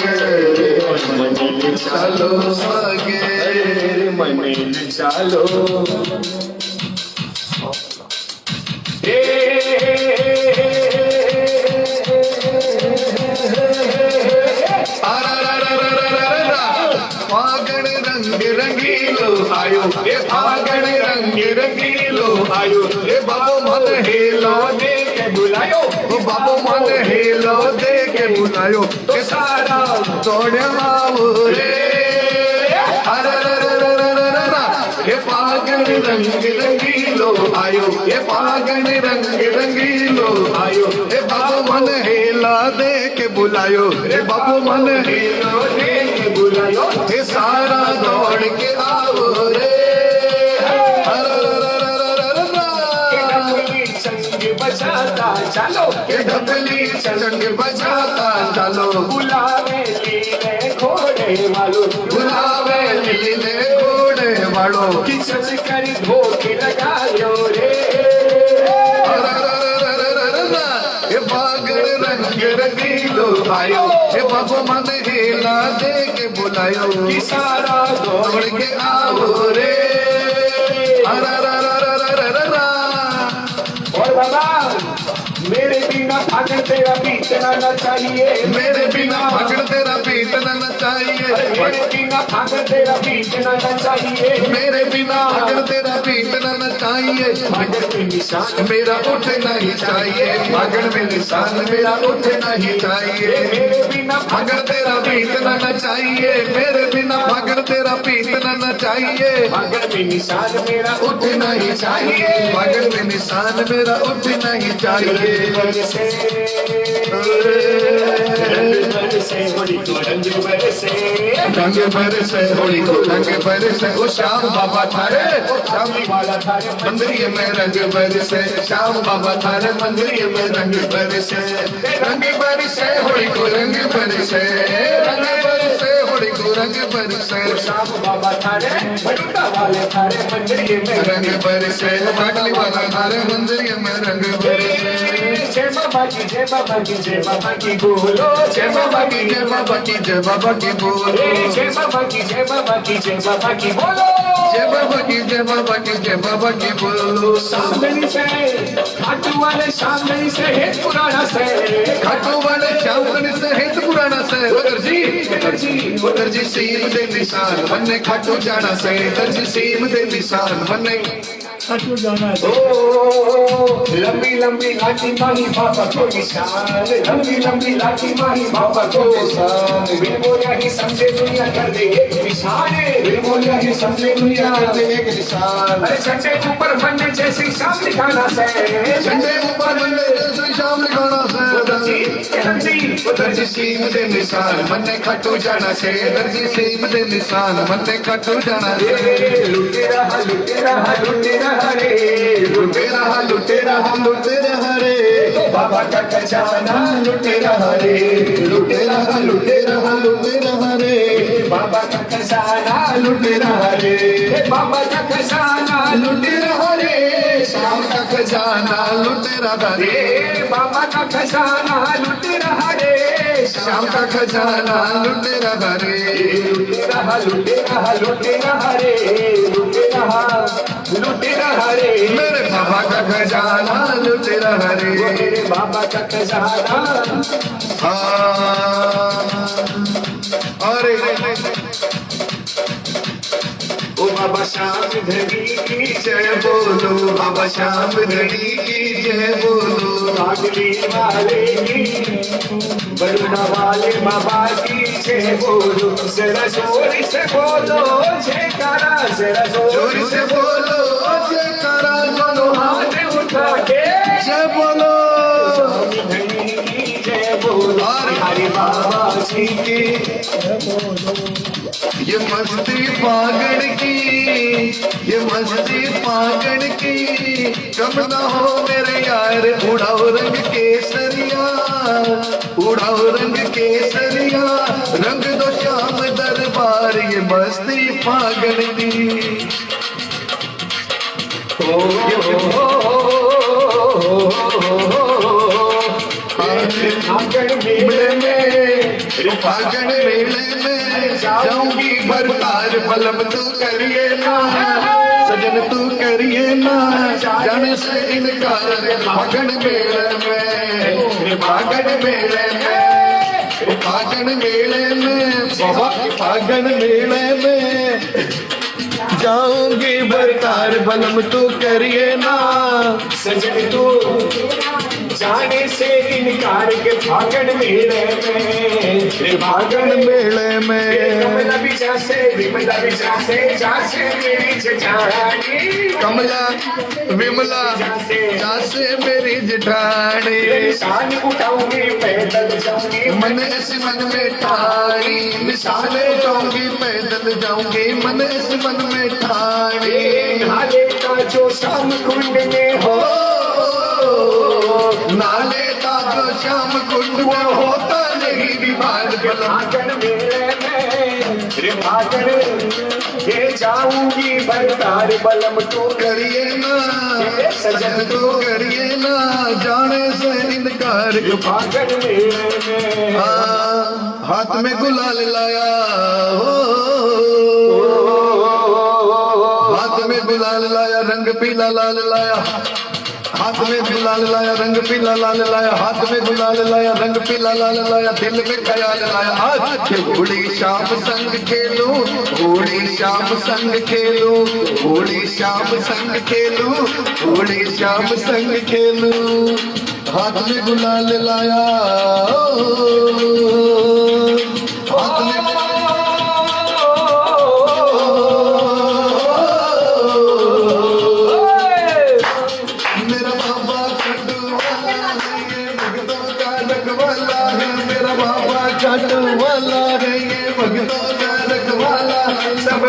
चलो सागे, मन चलो फागण रंग रंगीलो आयो, ए फागण रंग रंगीलो आयो, ए बाबू मन हेलो दे के बुलायो, ओ बाबू मन हेलो दे के बुलायो, के सारा तोड़े आओ रे। ये फागण रंग रंगीलो आयो, ये फागण रंग रंगीलो आयो, ए बाबू मन हेला दे के बुलायो, ए बाबू मन हेलो दे के बुलायो, ये सारा दौड़ के आओ रे। संग बजाता चलो, ये ढपली संग बजाता चलो, बुलावे लीले घोड़े वालो, बुलावे लीले घोड़े वालो, किचन कर धोखे लगायो रे। ये फागण रंग रंगीलो आयो, ये बाबू मन हेला दे के बुलायो, कि सारा दौड़ के आओ रे। और बाबा मेरे बिना फागण तेरा बीतना न चाहिए, मेरे बिना फागण तेरा बीतना न चाहिए, मेरे बिना फागण तेरा बीतना न चाहिए, मेरे बिना फागण तेरा बीतना न चाहिए। फागण में निशान मेरा उठना ही चाहिए, फागण में निशान मेरा उठना ही चाहिए। मेरे बिना फागण तेरा बीतना न चाहिए, मेरे बिना फागण तेरा बीतना न चाहिए। फागण में निशान मेरा उठना ही चाहिए, फागण में निशान मेरा उठना ही चाहिए। से रंग बरसे होली को रंग बरसे, रंग बरसे होली को रंग बरसे, ओ श्याम बाबा थारे शामी वाला थारे मंदिर में रंग बरसे, श्याम बाबा थारे मंदिर में रंग बरसे, रंग बरसे होली को रंग बरसे, रंग बरसे होली को रंग बरसे, श्याम बाबा थारे बटुका वाले थारे मंदिर में रंग बरसे, बाटली वाला थारे मंदिर में रंग बरसे। जय बाबा की जय बाबा की जय बाबा की बोलो, जय बाबा की जय बाबा की जय बाबा की बोलो, जय बाबा की जय बाबा की जय बाबा की बोलो, जय बाबा की जय बाबा की जय बाबा की बोलो। सामने से खाटू वाले सामने से है पुराना से, खाटू वाले श्याम से हित पुराना से, उधर जी सीम दे निशान मन्ने खाटू जाना से, उधर जी सीम दे निशान मन्ने खाटू जाना है। ओ लंबी लंबी लाठी माही बाबा को निशान, लंबी लंबी लाठी माही बाबा को निशान, बिन बोलिया ही समझे दुनिया कर दे एक निशान, बिन बोलिया ही समझे दुनिया कर दे एक निशान। अरे झंडे ऊपर बनने जैसे शाम लिखाना से, झंडे ऊपर बंदे जैसे श्याम लिखाना से, उधर जी सीम दे निशान मन्ने खाटू जाना से, उधर जी सीम दे निशान मन्ने खाटू जाना से। लुटे रहा लुटे रहा लुटे रहा रे, लुटे रहा लुटे रहा लुटे रहा रे, बाबा का खजाना लुटे रहा रे, लुटे रहा लुटे रहा लुटे रहा रे, बाबा का खजाना लुटे रहा रे, बाबा का खजाना लुटे रहा रे, श्याम का खजाना लुटे रहा रे, बाबा का खजाना लुटे रहा रे, श्याम का खजाना लुटे रहा रे, लुटे रहा लुटे रहा लुटे रहा रे, लुटे रहा रे, मेरे बाबा का खजाना लुटे रहा रे, मेरे बाबा का खजाना। अरे ओ बाबा श्याम धनी की जय बोलो, बाबा श्याम धनी की जय बोलो, कागली वाले की बरुणा वाले बाबा की जय बोलो, जरा जोर से बोलो जयकारा, जरा जोर से बोलो जयकारा, दोनों हाथ हाथ उठा के जय बोलो, धनी की जय बोलो, हमारे बाबा जी की। ये मस्ती पागड़ की, ये मस्ती पागड़ की, कम ना हो मेरे यार, उड़ाओ रंग केसरिया, उड़ाओ रंग केसरिया, रंग दो श्याम दरबार, ये मस्ती पागड़ की। फागण मेले में, फागण मेले में जाऊंगी बरतार, बलम तू करिए ना, सजन तू करिए ना, जाने से इनकार, फागण मेले में, फागण मेले में, फागण मेले में, बहुत फागण मेले में जाऊंगी बरतार, बलम तू करिए ना, सजन तू जाने से इनकार के फागण मेले में, फागण मेले में, कमला बिचा से विमला बिचा से जासे मेरी जेठानी, कमला विमला जासे मेरी जेठानी, निशान उठाऊंगी पैदल जाऊंगी, मन इस मन में ठानी, निशान उठाऊंगी पैदल जाऊंगी, मन इस मन में ठानी, नाले का जो शाम कुंड में हो, नाले का जो श्याम कुंड में होता नहीं विवाद, फागण मेले में फागण ये जाऊंगी बरतार, बलम तो करिए ना, सजन तो करिए ना, जाने से इनकार, फागण मेले में। हाथ में गुलाल लाया, हाथ में गुलाल लाया, रंग पीला लाल लाया, हाथ में गुलाल लाया, रंग पीला लाल लाया, हाथ में गुलाल लाया, रंग पीला लाल लाया, दिल में ख्याल लाया, आज होली शाम संग खेलूं, होली शाम संग खेलूं, होली शाम संग खेलूं, होली शाम संग खेलूं, हाथ में गुलाल लाया, हाथ में मेरा बाबा खंडू वाला है, ये भगतों का रखवाला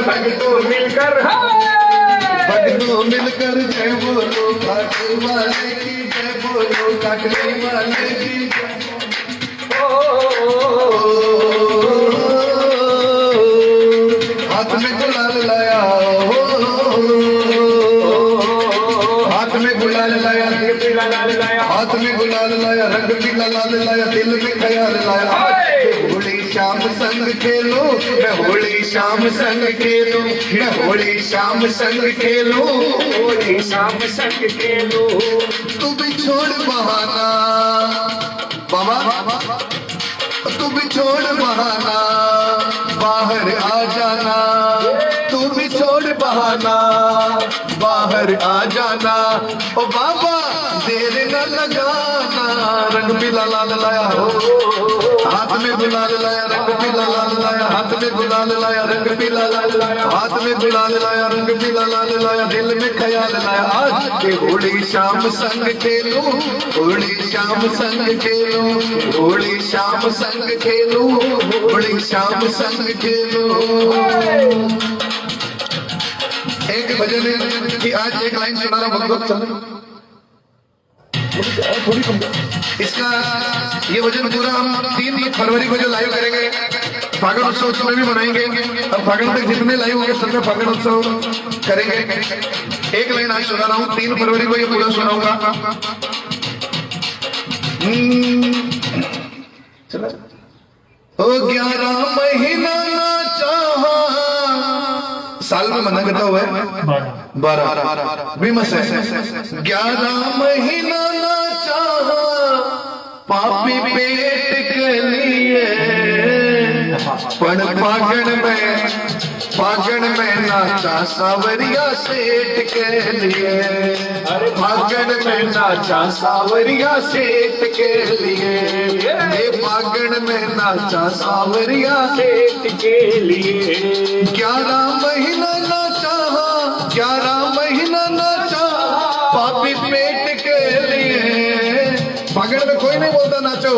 भक्तों मिलकर भक्तों मिलकर जय बोलो काटे वाले की जय बोलो काटे वाले की हाथ में गुलाल लाया हो, हाथ में गुलाल लाया, हाथ में गुलाल लाया, रंग भी लाल लाया, दिल में ख्याल लाया। होली शाम संग खेलो, मैं होली शाम संग खेलो, मैं होली शाम संग खेलो, होली शाम संग खेलो। तू भी छोड़ बहाना बाबा, तू भी छोड़ बहाना, बाहर आ जाना, तू भी छोड़ बहाना, बाहर आ जाना। ओ बाबा देर न लगाना, रंग भी लाल लाया हो, हाथ में गुलाल लाया, रंग भी लाल लाया, हाथ में गुलाल लाया, रंग भी लाल लाया, हाथ में गुलाल लाया, रंग भी लाल लाया, दिल में ख्याल लाया। आज के होली शाम संग खेलो, होली शाम संग खेलो, होली शाम संग खेलो, होली शाम संग खेलो। एक भजन है कि आज एक लाइन सुना रहा भगवत, थोड़ी कम इसका ये भजन पूरा हम 3 फरवरी को जो लाइव करेंगे, फागण उत्सव उसमें भी मनाएंगे। अब फागण तक जितने लाइव होंगे सब में फागण उत्सव करेंगे। एक लाइन आज सुना रहा हूँ, 3 फरवरी को ये पूरा सुनाऊंगा। ओ 11 महीना ना चाहा, साल में मना करता हुआ है 12 विमस है। 11 महीना ना चाहा पापी पेट के लिए, पण फागण में नाचा सावरिया सेठ के लिए, फागण में नाचा सावरिया सेठ के लिए, फागण में नाचा सावरिया सेठ के लिए। 11 महीना ना चाहा, 11 महीना ना चाहा पापी पेट के लिए। फागण में कोई नहीं बोलता नाचो,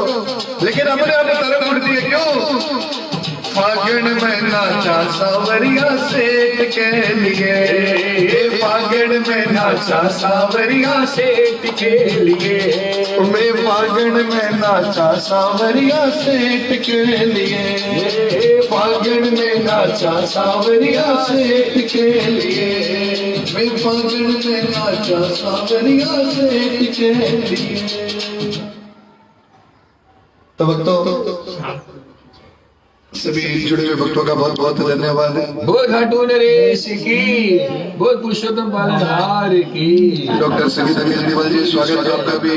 लेकिन अपने आप तरफ उड़ती है, क्यों? फागण में नाचा सावरिया सेठ के लिए, फागण में नाचा सावरिया सेठ के लिए, मैं फागण में नाचा सावरिया सेठ के लिए, फागण में नाचा सावरिया सेठ के लिए, मैं फागण में नाचा सावरिया सेठ के लिए। तो भक्तों, सभी जुड़े हुए भक्तों का बहुत बहुत धन्यवाद। बोल घाटू नरेश की, बोल पुरुषोत्तम पालनहार की। डॉक्टर संगीता केजरीवाल जी, स्वागत है आपका भी।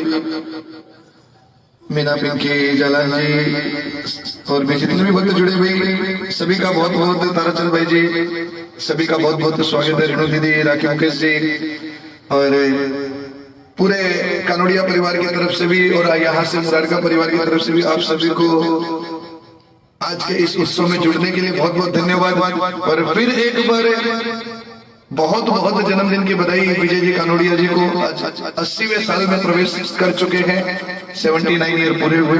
मीना पिंकी, जलाल जी और भी जितने भी भक्त जुड़े हुए सभी का बहुत बहुत, ताराचंद भाई जी सभी का बहुत बहुत स्वागत है। रेणु दीदी, राखी मुकेश जी और पूरे कानोड़िया परिवार की तरफ से भी और यहाँ से मुरारका परिवार की तरफ से भी आप सभी को आज के इस उत्सव में जुड़ने के लिए बहुत बहुत धन्यवाद। और फिर एक बार बहुत बहुत जन्मदिन की बधाई विजय जी कानोड़िया जी को। आज 80वें साल में प्रवेश कर चुके हैं, 79 ईयर पूरे हुए।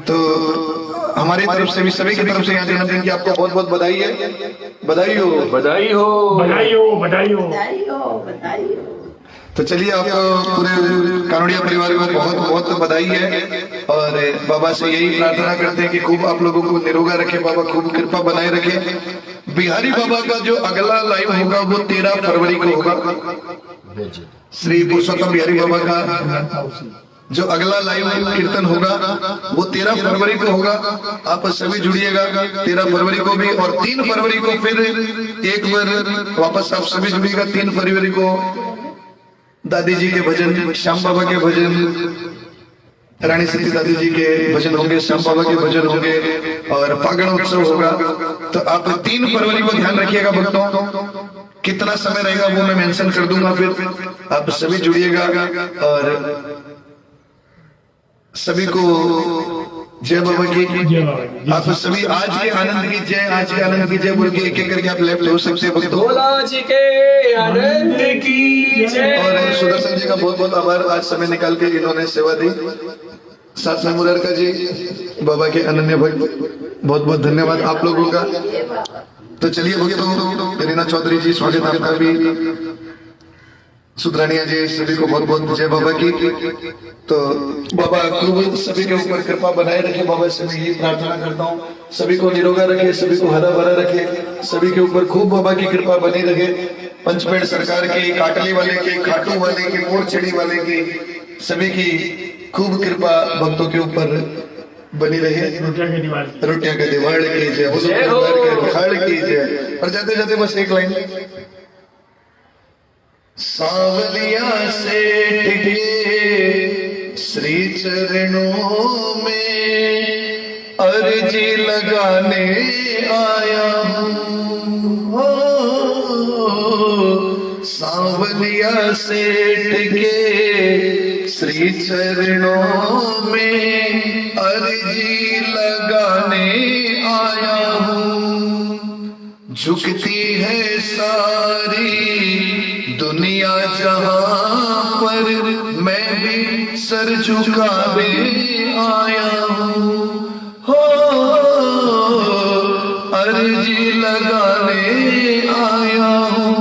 तो हमारी तरफ से भी, सभी की तरफ से यहाँ जन्मदिन की आपको बहुत बहुत बधाई है। बधाई हो, बधाई हो, बधाई हो, बधाई हो। बधाई हो, बधाई हो। तो चलिए आपको पूरे कानोड़िया परिवार को बहुत बहुत बधाई है। और बाबा से यही प्रार्थना करते हैं कि खूब आप लोगों को निरोगा रखे बाबा, खूब कृपा बनाए रखे। बिहारी बाबा का जो अगला लाइव होगा वो 13 फरवरी को होगा। श्री पुरुषोत्तम बिहारी बाबा का जो अगला लाइव कीर्तन होगा वो 13 फरवरी को होगा। आप सभी जुड़िएगा 13 फरवरी को भी। और 3 फरवरी को फिर एक बार वापस आप सभी जुड़िएगा। 3 फरवरी को दादी जी के भजन, श्याम बाबा के भजन, रानी सती दादी जी के भजन होंगे, श्याम बाबा के भजन होंगे और फागण उत्सव होगा। तो आप 3 फरवरी को ध्यान रखिएगा भक्तों। कितना समय रहेगा वो मैं मेंशन कर दूंगा, फिर आप सभी जुड़िएगा। और सभी को जय बाबा की। आप सभी आज के आनंद की जय, आज के आनंद की जय बोल के एक एक करके आप लेफ्ट हो सकते हैं भक्तों। भोला जी के आनंद की जय। और सुदर्शन जी का बहुत बहुत आभार, आज समय निकाल के इन्होंने सेवा दी। साथ में मुरारका जी बाबा के अनन्य भक्त, बहुत बहुत धन्यवाद आप लोगों का। तो चलिए भक्तों, रीना चौधरी जी स्वागत है आपका भी, सुधरानिया जी सभी को बहुत बहुत जय बाबा की। तो बाबा खूब सभी के ऊपर कृपा बनाए रखे, बाबा से मैं यही प्रार्थना करता हूँ, सभी को निरोगा रखे, सभी को हरा भरा रखे, सभी के ऊपर खूब बाबा की कृपा बनी रहे। पंचपेड़ सरकार के, काटली वाले के, खाटू वाले के, मोरछड़ी वाले की, सभी की खूब कृपा भक्तों के ऊपर बनी रहे। रोटियां के दिवाड़ की जय, उखाड़ की जय। और जाते जाते बस एक लाइन, सांवलिया सेठ के श्री चरणों में अर्जी लगाने आया हूँ। सांवलिया सेठ के श्री चरणों में अर्जी लगाने आया हूँ। झुकती है सारी दुनिया जहां पर, मैं भी सर झुकाने आया हूँ। हो अर्जी लगाने आया हूँ।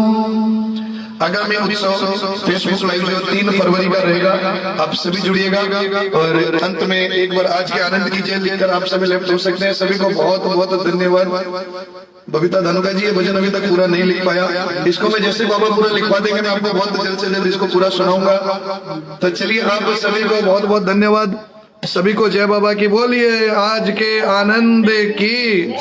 आगामी उत्सव फेसबुक लाइव जो 3 फरवरी का रहेगा, आप सभी जुड़िएगा। और अंत में एक बार आज के आनंद की जय लेकर आप सभी लेफ्ट हो सकते हैं। सभी को बहुत बहुत धन्यवाद। बबीता धनुका जी, ये भजन अभी तक पूरा नहीं लिख पाया, इसको मैं जैसे बाबा पूरा लिखवा देंगे मैं आपको बहुत जल्द से जल्द इसको पूरा सुनाऊंगा। तो चलिए, आप सभी को बहुत बहुत धन्यवाद, सभी को जय बाबा की बोलिए, आज के आनंद की।